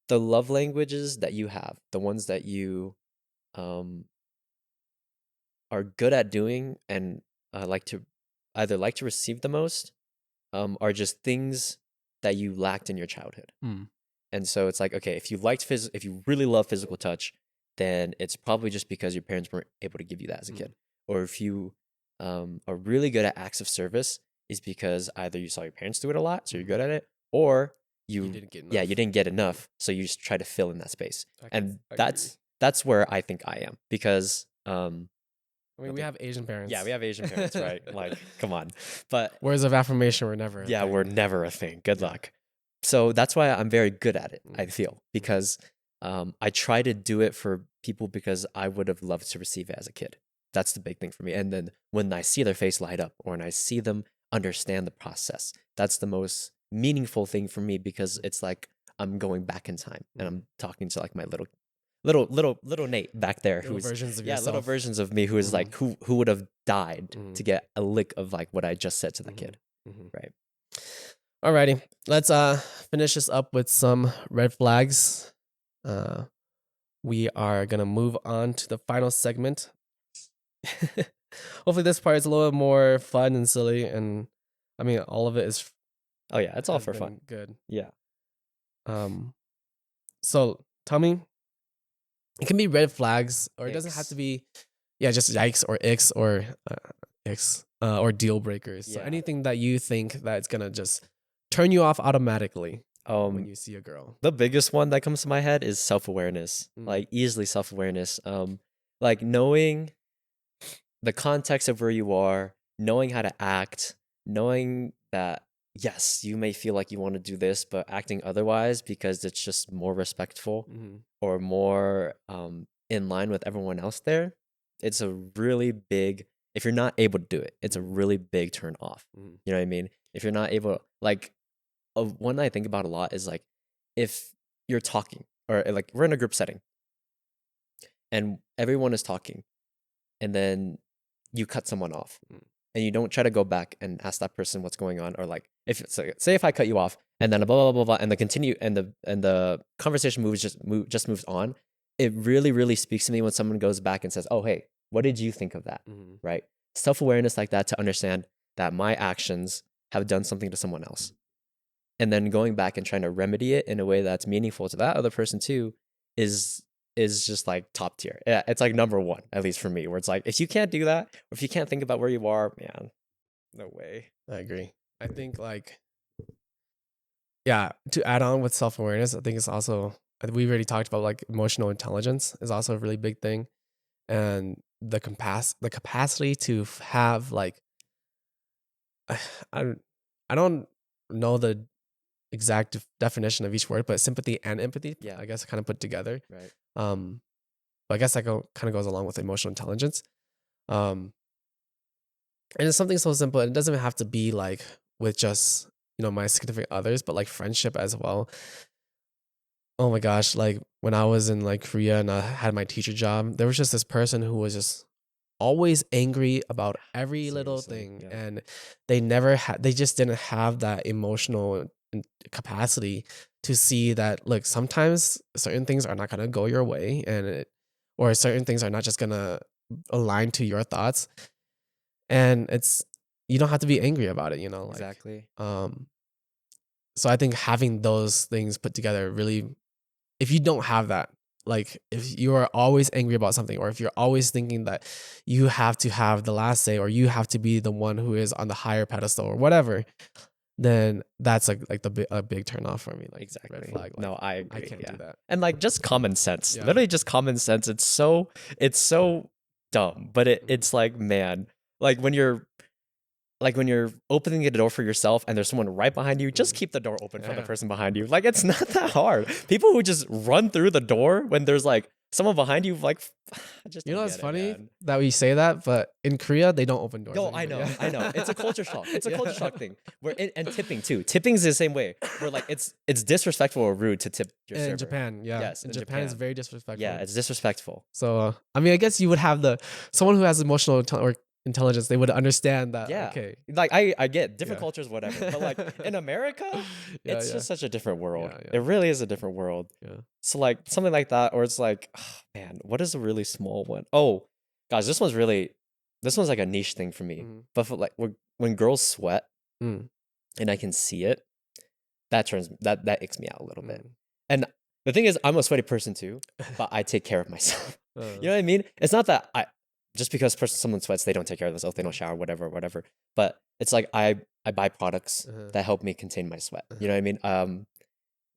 the love languages that you have, the ones that you, um are good at doing, and like to like to receive the most, are just things that you lacked in your childhood. Mm. And so it's like, okay, if you really love physical touch, then it's probably just because your parents weren't able to give you that as a Mm. kid. Or if you, are really good at acts of service, is because either you saw your parents do it a lot, so you're Mhm. good at it, or You didn't get yeah, enough. you didn't get enough, so you just try to fill in that space. I can And agree. that's where I think I am, because, I mean, we have Asian parents. yeah, we have Asian parents, right? Like, come on. But words of affirmation were never. yeah, we're never a thing. Good Yeah. luck. So that's why I'm very good at it, I Mm. feel, because, I try to do it for people because I would have loved to receive it as a kid. That's the big thing for me. And then when I see their face light up, or when I see them understand the process, that's the most meaningful thing for me, because it's like I'm going back in time and I'm talking to like my little Nate back there Little who's versions of little yourself. versions of me who is like who would have died to get a lick of like what I just said to the kid. Right. Alrighty, let's finish this up with some red flags. We are gonna move on to the final segment. Hopefully, this part is a little bit more fun and silly, and I mean, all of it is. Oh yeah, it's all has for been fun. Good. Yeah. So tell me, it can be red flags, or it doesn't have Icks. to be, just yikes or icks or icks or deal breakers. So Yeah. anything that you think that it's gonna just turn you off automatically when you see a girl. The biggest one that comes to my head is self-awareness. Mm. Like easily self-awareness. Like knowing the context of where you are, knowing how to act, knowing that yes, you may feel like you want to do this, but acting otherwise because it's just more respectful or more in line with everyone else there. It's a really big, if you're not able to do it, it's a really big turn off. You know what I mean? If you're not able, like, one I think about a lot is like, if you're talking or like we're in a group setting and everyone is talking and then you cut someone off and you don't try to go back and ask that person what's going on, or like if it's like, say if I cut you off and then blah blah blah blah and the conversation just moves on. It really speaks to me when someone goes back and says, "Oh hey, what did you think of that?" Right? Self-awareness like that to understand that my actions have done something to someone else, and then going back and trying to remedy it in a way that's meaningful to that other person too is just like top tier. Yeah, it's like number one, at least for me, where it's like if you can't do that, or if you can't think about where you are, man, no way. I agree. I think like, to add on with self-awareness, I think it's also, we already talked about like emotional intelligence is also a really big thing. And the capacity to have like, I don't know the exact definition of each word, but sympathy and empathy, I guess, kind of put together. Right. But I guess that kind of goes along with emotional intelligence. And it's something so simple. It doesn't have to be like with just, my significant others, but like friendship as well. Oh my gosh. Like when I was in like Korea and I had my teacher job, there was just this person who was just always angry about every little thing. And they just didn't have that emotional capacity to see that, look, sometimes certain things are not going to go your way, or certain things are not just going to align to your thoughts. And you don't have to be angry about it, like, Exactly. so I think having those things put together really, if you don't have that, like if you are always angry about something, or if you're always thinking that you have to have the last say, or you have to be the one who is on the higher pedestal or whatever, then that's like a big turn off for me. Like, Exactly. red flag. Like, No, I agree. I can't do that. And like just common sense, Yeah. literally just common sense. It's so dumb, but it's like, man, like when you're opening the door for yourself and there's someone right behind you, just keep the door open for the person behind you. Like, it's not that hard. People who just run through the door when there's like someone behind you, like, just it's funny that we say that, but in Korea they don't open doors. No, anymore. I know. It's a culture shock. It's a culture shock thing. And tipping too. Tipping's the same way. Where like it's disrespectful or rude to tip your server. In Japan, yeah. Yes, in Japan it's very disrespectful. Yeah, it's disrespectful. So I mean, I guess you would have someone who has emotional or intelligence, they would understand that. Yeah. Okay. Like I get different cultures, whatever. But like in America, it's just such a different world. Yeah. It really is a different world. Yeah. So like something like that, or it's like, oh, man, what is a really small one? Oh, guys, this one's like a niche thing for me. But for like when girls sweat and I can see it, that icks me out a little bit. And the thing is, I'm a sweaty person too, but I take care of myself. You know what I mean? It's not that just because someone sweats, they don't take care of themselves, they don't shower, whatever. But it's like I buy products that help me contain my sweat. You know what I mean?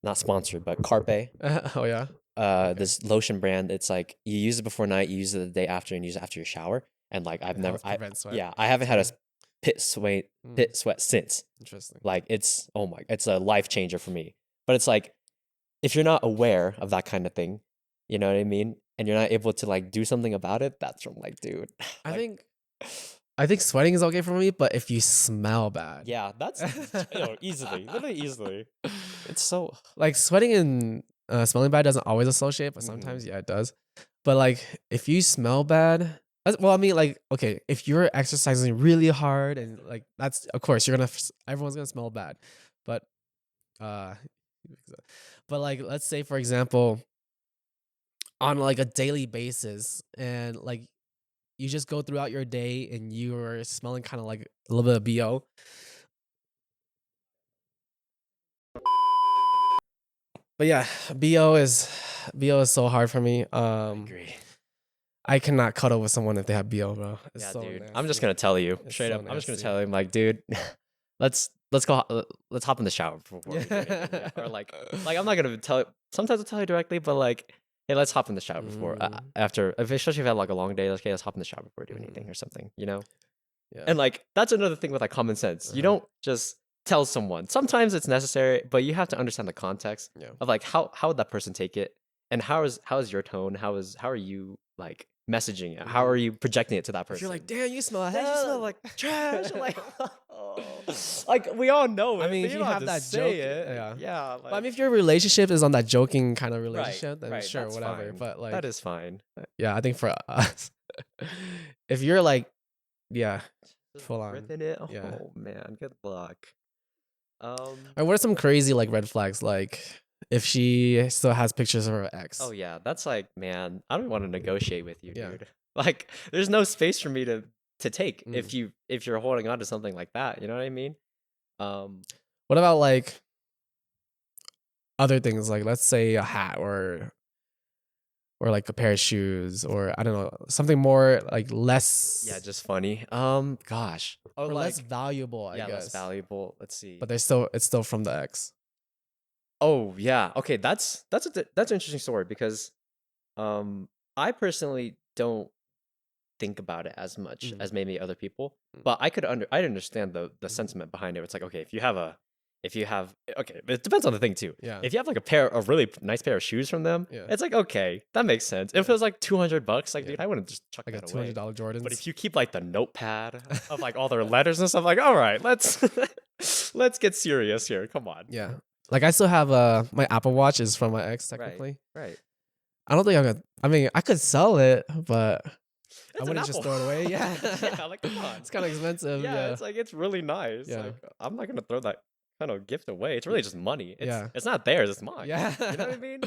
Not sponsored, but Carpe. Oh yeah. This lotion brand. It's like you use it before night, you use it the day after, and use it after your shower. And like I haven't had a pit sweat since. Interesting. Like it's a life changer for me. But it's like if you're not aware of that kind of thing, you know what I mean, and you're not able to like do something about it, that's from like, dude. I think sweating is okay for me, but if you smell bad, yeah, that's literally easily. It's so like sweating in smelling bad doesn't always associate, but sometimes yeah, it does. But like if you smell bad, well, I mean, like okay, if you're exercising really hard and like that's of course everyone's gonna smell bad, but uh, but like let's say for example, on like a daily basis, and like you just go throughout your day and you're smelling kind of like a little bit of bo. But yeah, bo is so hard for me. I agree. I cannot cuddle with someone if they have bo, bro. It's Yeah, so dude. nasty. I'm just gonna tell you It's straight so up. I'm just gonna nasty. tell him like, dude, let's go. Let's hop in the shower before we do anything. Yeah. Or like I'm not gonna tell. Sometimes I'll tell you directly, but like, hey, let's hop in the shower before after, especially if I had like a long day. Like, okay, let's hop in the shower before we do anything or something. You know. Yeah. And like that's another thing with like common sense. You don't just tell someone. Sometimes it's necessary, but you have to understand the context of like how would that person take it, and how is your tone? How are you like messaging it? How are you projecting it to that If person? you're like, damn, you smell "Damn, you hell. smell like trash. I'm like, like we all know it. I mean, but if you don't have to that say joke, it. yeah. Yeah. Like, But I mean, if your relationship is on that joking kind of right, relationship, then sure, that's whatever. fine. But like, that is fine. yeah, I think for us, if you're like, yeah, Just full on, ripping it. yeah. Oh man, good luck. Or what are some crazy like red flags? Like if she still has pictures of her ex. Oh yeah, that's like, man, I don't want to negotiate with you, Yeah. dude. Like, there's no space for me to take Mm. if you're holding on to something like that. You know what I mean? What about like other things? Like let's say a hat or like a pair of shoes, or I don't know, something more like less. Yeah, just funny. Gosh, or like, less valuable, I yeah, guess. less valuable. Let's see. But it's still from the ex. Oh yeah, okay, that's an interesting story because, I personally don't think about it as much as maybe other people, but I understand the sentiment behind it. It's like, okay, if you have okay, it depends on the thing too. Yeah. If you have like a really nice pair of shoes from them, Yeah. it's like, okay, that makes sense. If it was like $200, like, dude, I wouldn't just chuck Like a that away. $200 Jordans. But if you keep like the notepad of like all their letters and stuff, like, all right, let's let's get serious here. Come on. yeah. Like I still have my Apple Watch is from my ex technically. Right. I don't think I'm gonna. I mean, I could sell it, but It's I an wouldn't just Apple. throw it away. Yeah, Yeah, like, come on. It's kind of expensive. Yeah, It's like, it's really nice. Yeah. Like, I'm not gonna throw that kind of gift away. It's really just money. Yeah. It's not theirs. It's mine. Yeah. You know what I mean?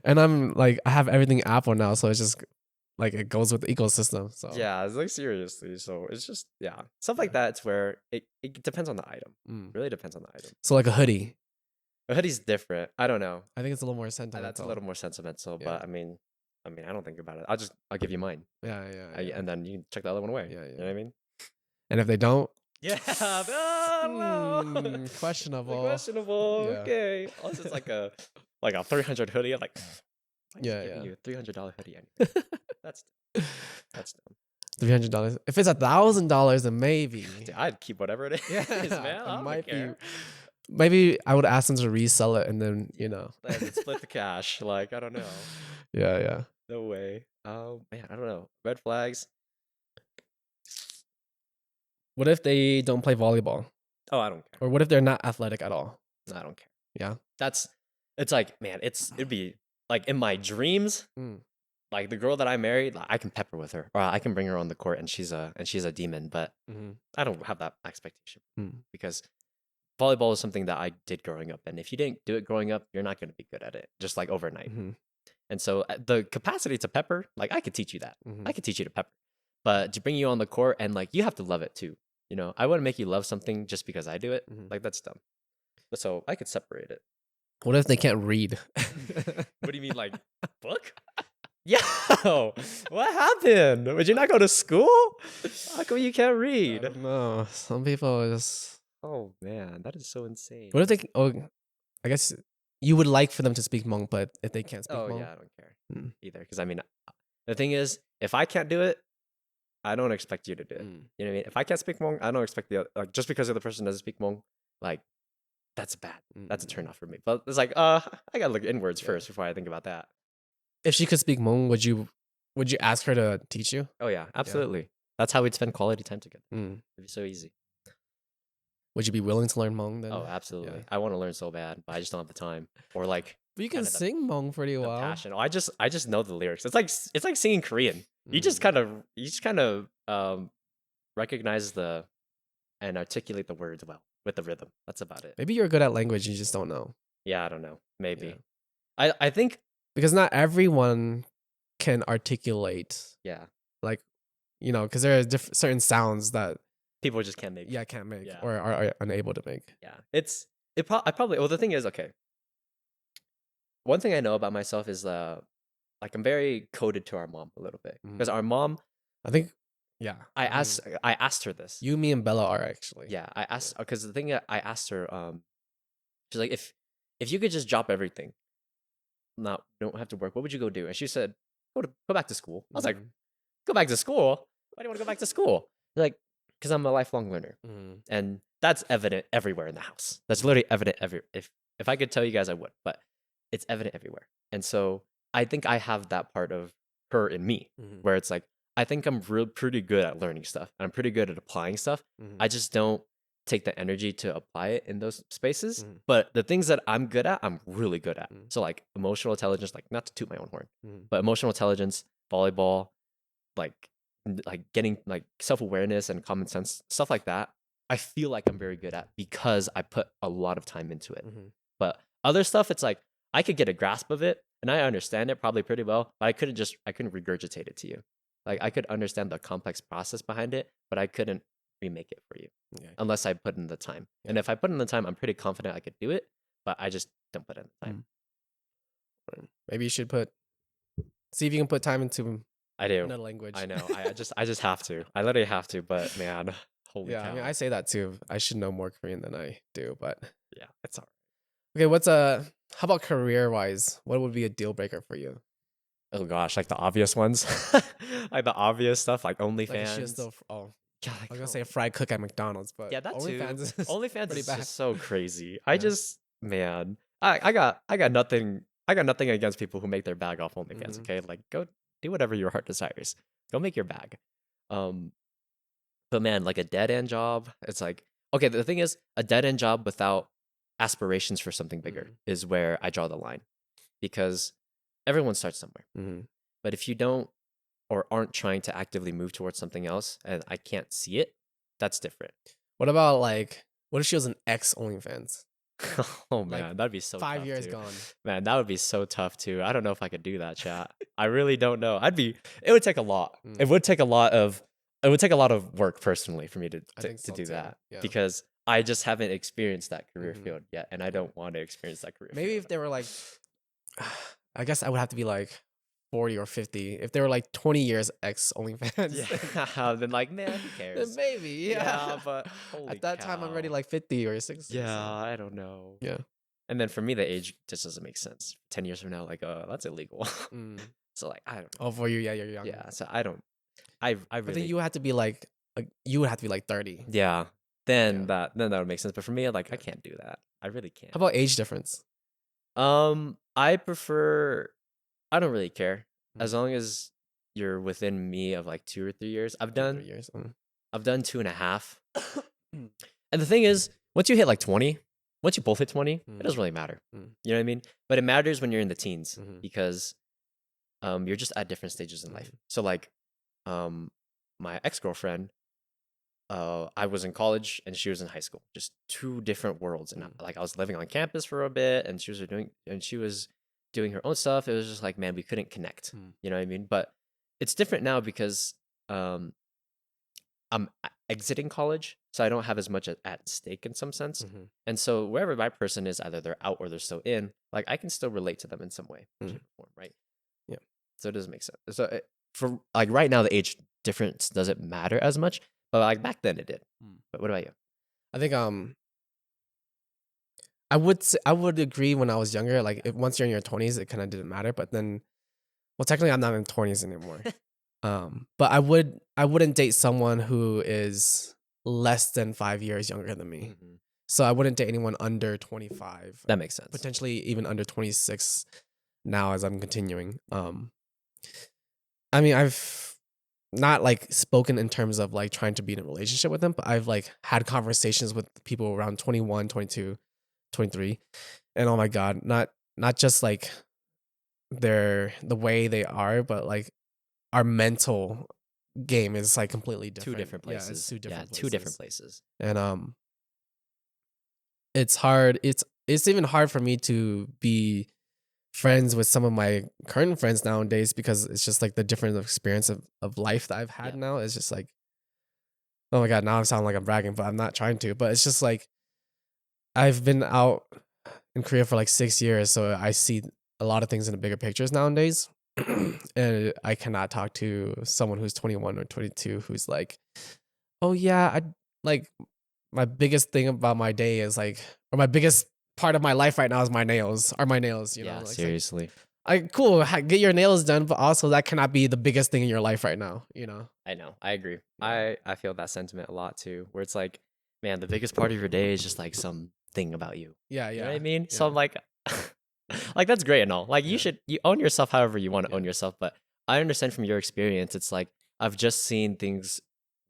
And I'm like, I have everything Apple now, so it's just like it goes with the ecosystem. So Yeah, it's like, seriously. So it's just, yeah, stuff like that. It's where it depends on the item. Mm. Really depends on the item. So like a hoodie, A hoodie's different. I don't know. I think it's a little more sentimental. That's a little more sentimental, Yeah. but I mean, I don't think about it. I'll give you mine. Yeah, yeah. And then you can check the other one away. Yeah, You know what I mean? And if they don't, Yeah. Well, questionable. questionable. Yeah. Okay. Unless it's like a 300 hoodie. I'm like, why is Yeah, he giving yeah. you a $300 hoodie anyway? That's dumb. $300. If it's $1,000, then maybe. Dude, I'd keep whatever it is, Yeah, man. I don't might care. Maybe I would ask them to resell it, and then Like, split the cash. Like, I don't know. Yeah. No way. Man, I don't know. Red flags. What if they don't play volleyball, Oh, I don't care. or what if they're not athletic at all? I don't care. Yeah. It's like, man, it'd be like in my dreams. Mm. Like the girl that I married, like, I can pepper with her, or I can bring her on the court, and she's a demon. But I don't have that expectation because volleyball is something that I did growing up, and if you didn't do it growing up, you're not going to be good at it, just like overnight. And so the capacity to pepper, like, I could teach you that. I could teach you to pepper, but to bring you on the court and like you have to love it too. You know, I wouldn't make you love something just because I do it. Like, that's dumb. But so I could separate it. What if they can't read? What do you mean, like book? Yeah. What happened? Would you not go to school? How come you can't read? No, some people just. Oh man, that is so insane. What if they? Oh, I guess you would like for them to speak Hmong, but if they can't speak Oh Hmong, yeah, I don't care either. Because I mean, the thing is, if I can't do it, I don't expect you to do it. You know what I mean? If I can't speak Hmong, I don't expect the other, like, just because the other person doesn't speak Hmong, like, that's bad. That's a turn off for me. But it's like, I gotta look inwards first before I think about that. If she could speak Hmong, would you ask her to teach you? Oh yeah, absolutely. That's how we'd spend quality time together. It'd be so easy. Would you be willing to learn Hmong then? Oh, absolutely. Yeah. I want to learn so bad, but I just don't have the time or like But you can Kinda the sing Hmong pretty the well. passion. Oh, I just know the lyrics. It's like singing Korean. You just Mm. kind of recognize the and articulate the words well with the rhythm. That's about it. Maybe you're good at language, you just don't know. Yeah, I don't know. Yeah. Maybe. I think Because not everyone can articulate, yeah. like, because there are certain sounds that, People just can't make. yeah, can't make Yeah. or are unable to make. Yeah. I probably well the thing is okay. One thing I know about myself is like I'm very coded to our mom a little bit because our mom I think, yeah. I asked her this. You, me, and Bella are actually. Yeah, I asked because the thing that I asked her she's like if you could just drop everything, not don't have to work, what would you go do? And she said go back to school. I was like, Mhm. go back to school? Why do you want to go back to school? Like, because I'm a lifelong learner. Mhm. And that's evident everywhere in the house. That's literally evident if I could tell you guys I would, but it's evident everywhere. And so I think I have that part of her in me Mhm. where it's like I think I'm pretty good at learning stuff and I'm pretty good at applying stuff. Mhm. I just don't take the energy to apply it in those spaces. Mhm. But the things that I'm good at, I'm really good at. Mhm. So like emotional intelligence, like not to toot my own horn, Mhm. but emotional intelligence, volleyball, like getting like self-awareness and common sense stuff like that, I feel like I'm very good at because I put a lot of time into it. Mhm. But other stuff, it's like I could get a grasp of it and I understand it probably pretty well, but I couldn't regurgitate it to you. Like I could understand the complex process behind it, but I couldn't remake it for you Yeah. unless I put in the time. And Yeah. if I put in the time, I'm pretty confident I could do it, but I just don't put in the time. Maybe you should see if you can put time into I do. another language. I know. I just have to. I literally have to, but man, holy Yeah, cow. I mean, I say that too. I should know more Korean than I do, but Yeah, it's all okay. How about career wise? What would be a deal breaker for you? oh gosh, like the obvious ones, like the obvious stuff, like Like, is she OnlyFans. still? Oh, Yeah, I like, was gonna say a fried cook at McDonald's, but yeah, that too. OnlyFans is OnlyFans pretty is bad. just so crazy. Yeah. Man, I got nothing against people who make their bag off OnlyFans. Mhm. Okay, like go do whatever your heart desires. Go make your bag. Um, but man, like a dead end job, it's like okay. The thing is, a dead end job without aspirations for something bigger Mhm. is where I draw the line, because everyone starts somewhere. Mhm. But if you don't or aren't trying to actively move towards something else and I can't see it, that's different. What about what if she was an ex OnlyFans? Oh Like man, that'd be so 5 years tough too. gone. Man, that would be so tough too. I don't know if I could do that, chat. I really don't know. It would take a lot. Mm. It would take a lot of work personally for me I think to so do too. that Yeah. because I just haven't experienced that career Mhm. field yet and I don't want to experience that career Maybe field. if they were like, I guess I would have to be like 40 or 50. If they were like 20 years ex OnlyFans, Yeah, then like, man, who then cares? maybe, yeah. But holy At that time, I'm already cow. like 50 or 60. Yeah, So, I don't know. yeah. And then for me, the age just doesn't make sense. 10 years from now, like, that's illegal. Mm. So like, I don't know. Oh, for you, yeah, you're young. Yeah, so I don't. I But then really. you would have to be you would have to be like 30. Yeah. Yeah. Then that would make sense. But for me, like, I Yeah. can't do that. I really can't. How about age difference? I prefer. I don't really care as Mm. long as you're within me of like 2 or 3 years. 3 years. I've done 2.5. And the thing is, once you hit like 20, once you both hit 20, it doesn't really matter. Mm. You know what I mean? But it matters when you're in the teens Mhm. because you're just at different stages in life. So like my ex-girlfriend, I was in college and she was in high school. Just two different worlds. And like I was living on campus for a bit and she was doing her own stuff. It was just like, man, we couldn't connect. Mm. You know what I mean? But it's different now because I'm exiting college, so I don't have as much at stake in some sense. Mhm. And so wherever my person is, either they're out or they're still in, like I can still relate to them in some way, shape, or form, right? Yeah. So it doesn't make sense. So for like right now, the age difference doesn't matter as much, but like back then it did. But what about you? I think I would agree when I was younger. Like once you're in your 20s, it kind of didn't matter. But then, well, technically, I'm not in 20s anymore. But I wouldn't date someone who is less than 5 years younger than me. So I wouldn't date anyone under 25. That makes sense. Potentially even under 26 now as I'm continuing. I mean, I've not like spoken in terms of like trying to be in a relationship with them, but I've like had conversations with people around 21, 22, 23. And oh my God, not not just like the way they are, but like our mental game is like completely different. Two different Yeah, it's places. two different Two different places. places. And it's hard. It's even hard for me to be friends with some of my current friends nowadays because it's just like the different experience of life that I've had Yeah. now. It's just like, oh my God, now I sound like I'm bragging, but I'm not trying to. But it's just like I've been out in Korea for like 6 years, so I see a lot of things in the bigger pictures nowadays. And I cannot talk to someone who's 21 or 22 who's like, oh yeah, I like my biggest thing about my day is like, or my biggest part of my life right now is my nails. Are my nails? You know, Yeah, like, it's seriously. like cool, get your nails done, but also that cannot be the biggest thing in your life right now. You know. I know. I agree. Yeah. I feel that sentiment a lot too, where it's like, man, the biggest part of your day is just like some thing about you. Yeah, You know what I yeah, mean? So yeah, I'm like, like that's great and all. Like yeah, you own yourself however you want to own yeah. yourself. But I understand from your experience, it's like I've just seen things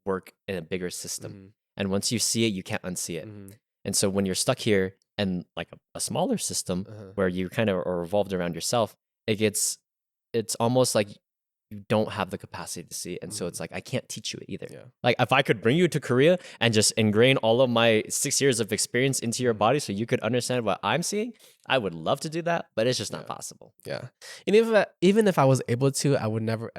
work in a bigger system, Mhm, and once you see it, you can't unsee it. mhm, And so when you're stuck here and like a smaller system uh-huh, where you kind of are revolved around yourself, it's almost like you don't have the capacity to see it. And so it's mhm, like I can't teach you it either. yeah, Like if I could bring you to Korea and just ingrain all of my 6 years of experience into your mhm, body so you could understand what I'm seeing, I would love to do that, but it's just not yeah, possible. yeah. And even if I was able to, I would never.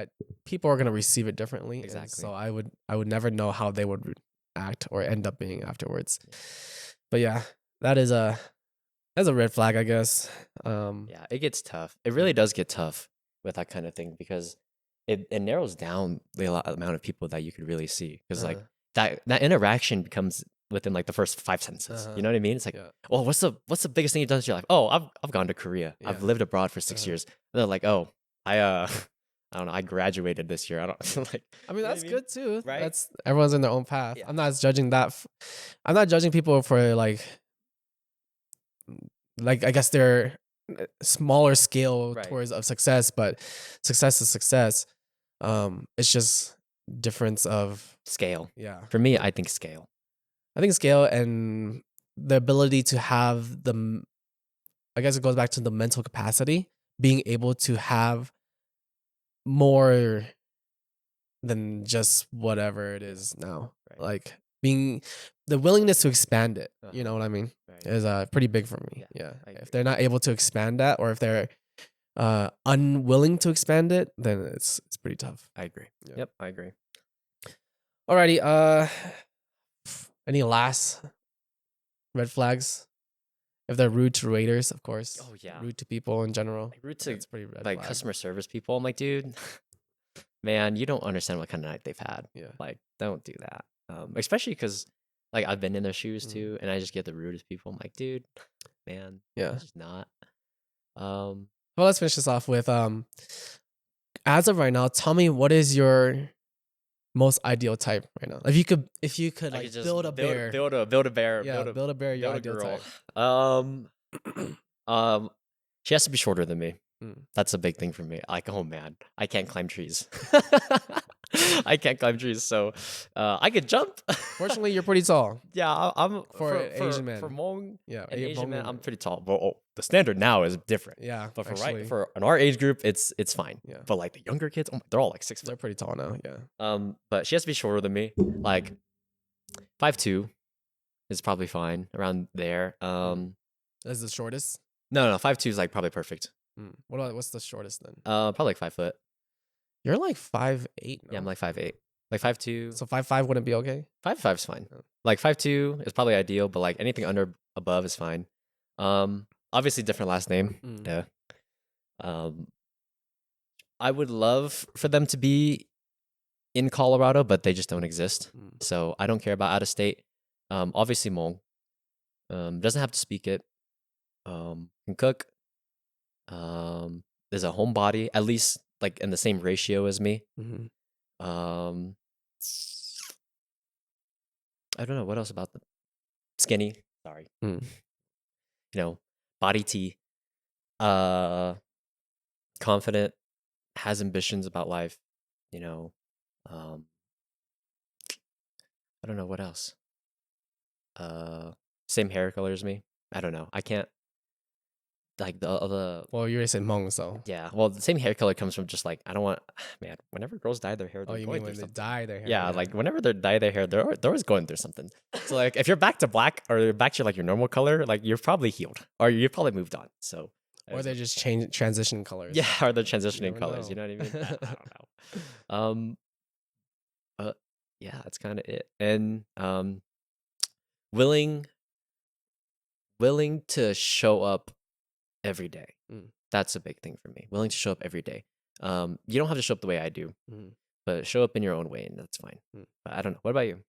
People are gonna receive it differently, and Exactly. so I would never know how they would act or end up being afterwards. Yeah. But yeah, that is that's a red flag, I guess. Yeah, it gets tough. It Yeah. really does get tough with that kind of thing because it narrows down the amount of people that you could really see. Because like Uh-huh. that interaction becomes within like the first 5 sentences. You Uh-huh. know what I mean? It's like, Yeah. well, what's the biggest thing you've done in your life? Oh, I've gone to Korea. I've Yeah. lived abroad for six Uh-huh. years. And they're like, oh, I I don't know, I graduated this year. I don't like I mean, you know what that's I mean? good too. Right? That's everyone's in their own path. Yeah. I'm not judging that. I'm not judging people for like I guess they're smaller scale Right. towards of success, but success is success. It's just difference of Scale. yeah. For me, I think scale. I think scale and the ability to have I guess it goes back to the mental capacity, being able to have more than just whatever it Yeah. is now. Right. Like being the willingness to expand it, you know Uh-huh. what I mean? Right. Is pretty big for me. Yeah. Yeah. I If agree. they're not able to expand that or if they're unwilling to expand it, then it's pretty tough. I agree. Yeah. Yep, I agree. Alrighty, any last red flags? If they're rude to waiters, of course. Oh yeah. Rude to people in general. Like rude to That's pretty red like flag. customer service people. I'm like, dude, man, you don't understand what kind of night they've had. Yeah. Like, don't do that. Especially because like I've been in their shoes Mhm. too, and I just get the rudest people. I'm like, dude, man, Yeah. it's just not. Um, Well, let's finish this off with as of right now, tell me what is your most ideal type right now? If you could I like could just build a bear. build a bear, Yeah, build a bear, your build a ideal girl. type. Um, she has to be shorter than me. Mm. That's a big thing for me. Like, oh man, I can't climb trees. I can't climb trees, so I could jump. Fortunately, you're pretty tall Yeah, I'm for an Asian for man. Hmong Yeah, and Asian Hmong man, and- I'm pretty tall. Well, the standard now is different. Yeah, But actually, for in our age group, it's fine. yeah, But like the younger kids, oh my, they're all like 6 they're foot. pretty tall now. Yeah. But she has to be shorter than me. Like 5'2" is probably fine around there. That's the shortest. No, 5'2" is like probably perfect. What's the shortest then? Probably like 5 foot. You're like 5'8". Yeah, I'm No? like 5'8", like 5'2". So 5'5" wouldn't be okay. 5'5" is fine. Oh. Like 5'2" is probably ideal, but like anything above is fine. Obviously different last name. Mm. Yeah. Um, I would love for them to be in Colorado, but they just don't exist. Mm. So I don't care about out of state. Obviously Hmong. Doesn't have to speak it. Can cook. Is a homebody, at least like in the same ratio as me. Mhm. Um, I don't know what else about them. Skinny. Sorry. Mm. You know, body T. Uh, confident. Has ambitions about life. You know. Um, I don't know what else. Uh, same hair color as me. I don't know. I can't. like the Well, you already said Hmong, so. yeah. Well, the same hair color comes from just like I don't want man. Whenever girls dye their hair, Oh, they're you going mean through when they something. dye their hair? Yeah, like whenever they dye their hair, they're always going through something. So like if you're back to black or you're back to like your normal color, like you're probably healed or you've probably moved on. So Or they just change transition colors. yeah, or the You transitioning never colors. You know. know what I mean? I don't know. Uh, yeah, that's kind of it. And willing willing to show up every day. Mm. That's a big thing for me. Willing to show up every day. You don't have to show up the way I do, Mm. but show up in your own way, and that's fine. Mm. But I don't know. What about you?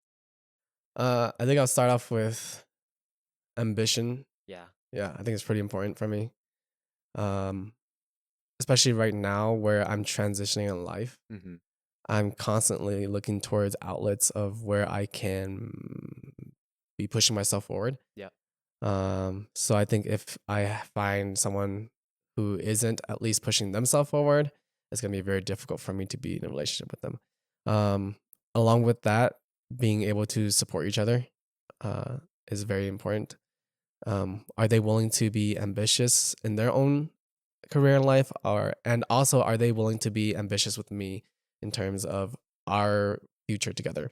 I think I'll start off with ambition. Yeah. Yeah, I think it's pretty important for me. Um, especially right now where I'm transitioning in life. Mm-hmm. I'm constantly looking towards outlets of where I can be pushing myself forward. Yeah. So I think if I find someone who isn't at least pushing themselves forward, it's gonna be very difficult for me to be in a relationship with them. Along with that, being able to support each other is very important. Are they willing to be ambitious in their own career in life, and also are they willing to be ambitious with me in terms of our future together?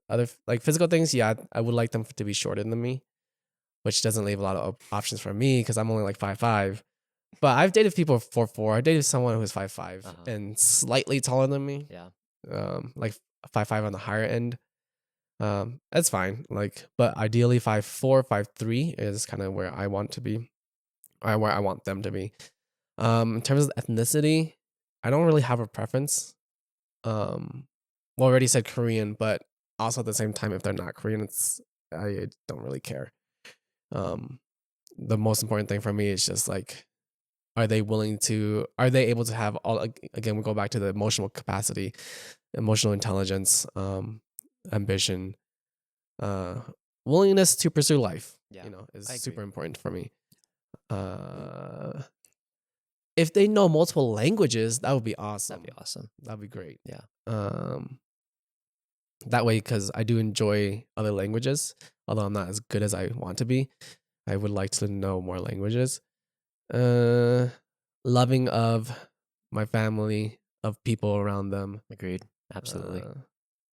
Other like physical things, yeah, I would like them to be shorter than me, which doesn't leave a lot of options for me because I'm only like 5'5". But I've dated people 4'4". I dated someone who was 5'5" and slightly taller than me. Yeah. Like 5'5" on the higher end. That's fine. Like, but ideally 5'4", 5'3" is kind of where I want to be, or where I want them to be. In terms of ethnicity, I don't really have a preference. Well, already said Korean, but also at the same time, if they're not Korean, I don't really care. The most important thing for me is just like, are they able to have all, again, we go back to the emotional capacity, emotional intelligence, ambition, willingness to pursue life, Yeah, is I agree. super important for me. If they know multiple languages, that would be awesome. That'd be awesome. That'd be great. Yeah. That way, because I do enjoy other languages, although I'm not as good as I want to be, I would like to know more languages. Loving of my family, of people around them. Agreed. Absolutely.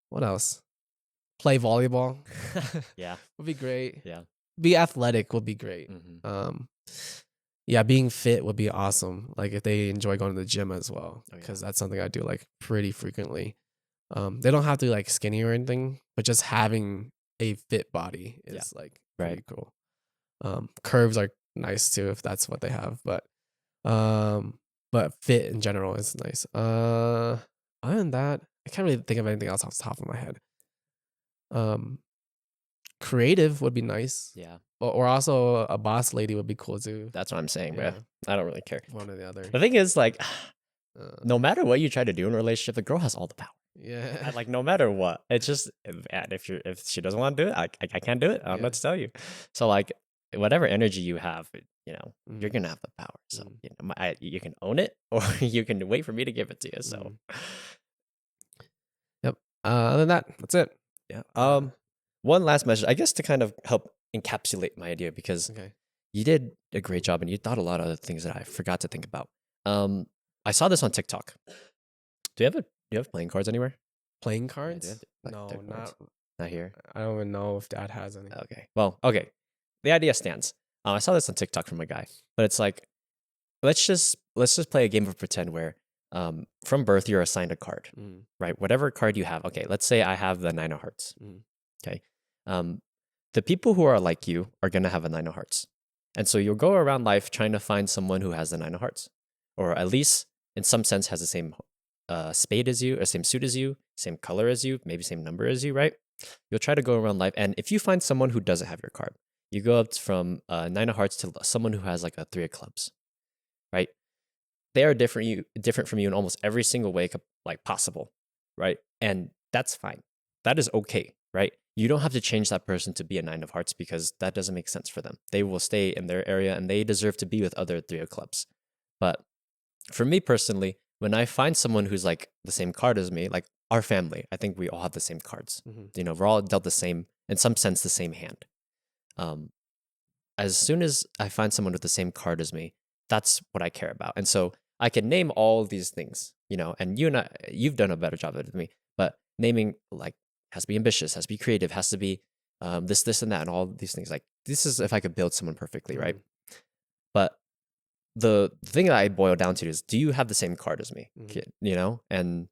What else? Play volleyball. Yeah. Would be great. Yeah. Be athletic would be great. Mm-hmm. Yeah, being fit would be awesome. Like if they enjoy going to the gym as well, Oh, yeah. because that's something I do like pretty frequently. They don't have to be like skinny or anything, but just having a fit body is like pretty cool. Curves are nice too if that's what they have, but fit in general is nice. Other than that, I can't really think of anything else off the top of my head. Creative would be nice. Yeah. Or also a boss lady would be cool too. That's what I'm saying, Yeah. bro. I don't really care. One or the other. The thing is, like, no matter what you try to do in a relationship, the girl has all the power. Yeah. And, like, no matter what, it's just, and if she doesn't want to do it, I can't do it. I don't know what to tell you. So, like, whatever energy you have, you're gonna have the power. So, you can own it, or you can wait for me to give it to you. So, Yep. Other than that, that's it. yeah. One last message, I guess, to kind of help encapsulate my idea, because you did a great job and you thought a lot of other things that I forgot to think about. I saw this on TikTok. Do you have playing cards anywhere? Playing cards? Yeah, no, not here. I don't even know if Dad has any. Okay. Well, okay. The idea stands. I saw this on TikTok from a guy, but it's like, let's just play a game of pretend where, from birth you're assigned a card, right? Whatever card you have. Okay, let's say I have the 9 of hearts. Okay. The people who are like you are gonna have a 9 of hearts, and so you'll go around life trying to find someone who has the 9 of hearts, or at least in some sense has the same spade as you, or same suit as you, same color as you, maybe same number as you, right? You'll try to go around life, and if you find someone who doesn't have your card, you go up from 9 of hearts to someone who has like a 3 of clubs, right? They are different from you in almost every single way like possible, right? And that's fine. That is okay, right? You don't have to change that person to be a 9 of hearts, because that doesn't make sense for them. They will stay in their area and they deserve to be with other 3 of clubs. But for me personally, when I find someone who's like the same card as me, like our family, I think we all have the same cards. We're all dealt the same, in some sense, the same hand. as soon as I find someone with the same card as me, that's what I care about. And so I can name all these things, and you've done a better job of it than me, but naming like has to be ambitious, has to be creative, has to be this, and that, and all these things. Like this is if I could build someone perfectly, right? But the thing that I boil down to is, do you have the same card as me, kid? And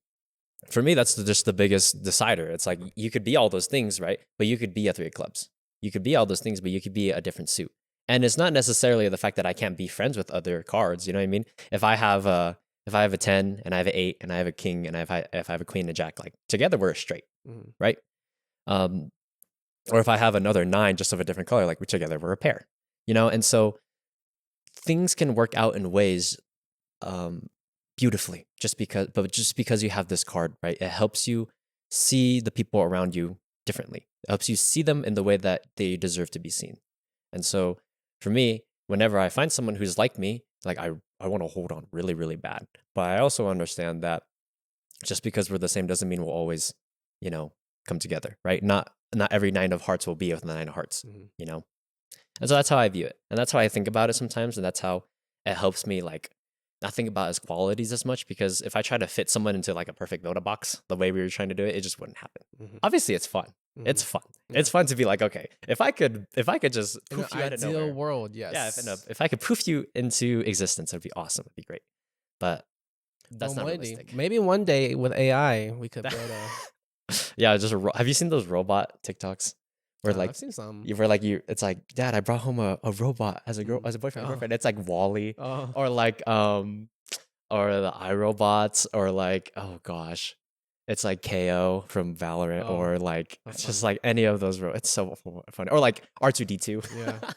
for me, that's just the biggest decider. It's like you could be all those things, right? But you could be a 3 of clubs. You could be all those things, but you could be a different suit. And it's not necessarily the fact that I can't be friends with other cards. You know what I mean? If I have a 10 and I have an 8 and I have a king and if I have a queen and a jack, like together we're straight, right? Or if I have another 9 just of a different color, like together we're a pair. And so things can work out in ways beautifully just because you have this card, right? It helps you see the people around you differently. It helps you see them in the way that they deserve to be seen. And so for me, whenever I find someone who's like me, like I want to hold on really, really bad. But I also understand that just because we're the same doesn't mean we'll always, come together, right? Not every 9 of hearts will be with the 9 of hearts, And so that's how I view it. And that's how I think about it sometimes. And that's how it helps me like not think about his qualities as much, because if I try to fit someone into like a perfect Dota box, the way we were trying to do it, it just wouldn't happen. Obviously it's fun. It's fun. Yeah. It's fun to be like, okay, if I could just poof you out of nowhere. Ideal world, yes. Yeah, if I could poof you into existence, it'd be awesome. It'd be great. But that's not realistic. Maybe one day with AI, we could build a... Yeah, have you seen those robot TikToks? Where like I've seen some. It's like, Dad, I brought home a robot as a boyfriend, girlfriend. It's like Wally, or like or the iRobots, or like, oh gosh, it's like KO from Valorant, or like it's just like any of those. It's so funny. Or like R2D2. Yeah.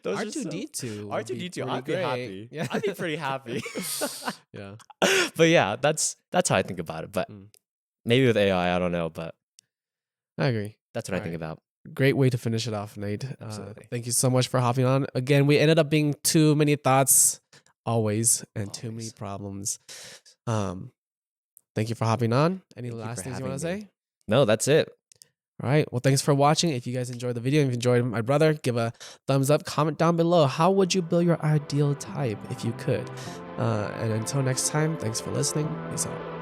Those R2D2. R2D2. I'd be happy. Yeah. I'd be pretty happy. Yeah. But yeah, that's how I think about it. But maybe with AI, I don't know. But I agree. That's what I think about. Great way to finish it off, Nate. Absolutely. Thank you so much for hopping on. Again, we ended up being too many thoughts always and too many problems. Thank you for hopping on. Any last things you want to say? No, that's it. All right. Well, thanks for watching. If you guys enjoyed the video, if you enjoyed my brother, give a thumbs up, comment down below. How would you build your ideal type if you could? And until next time, thanks for listening. Peace out.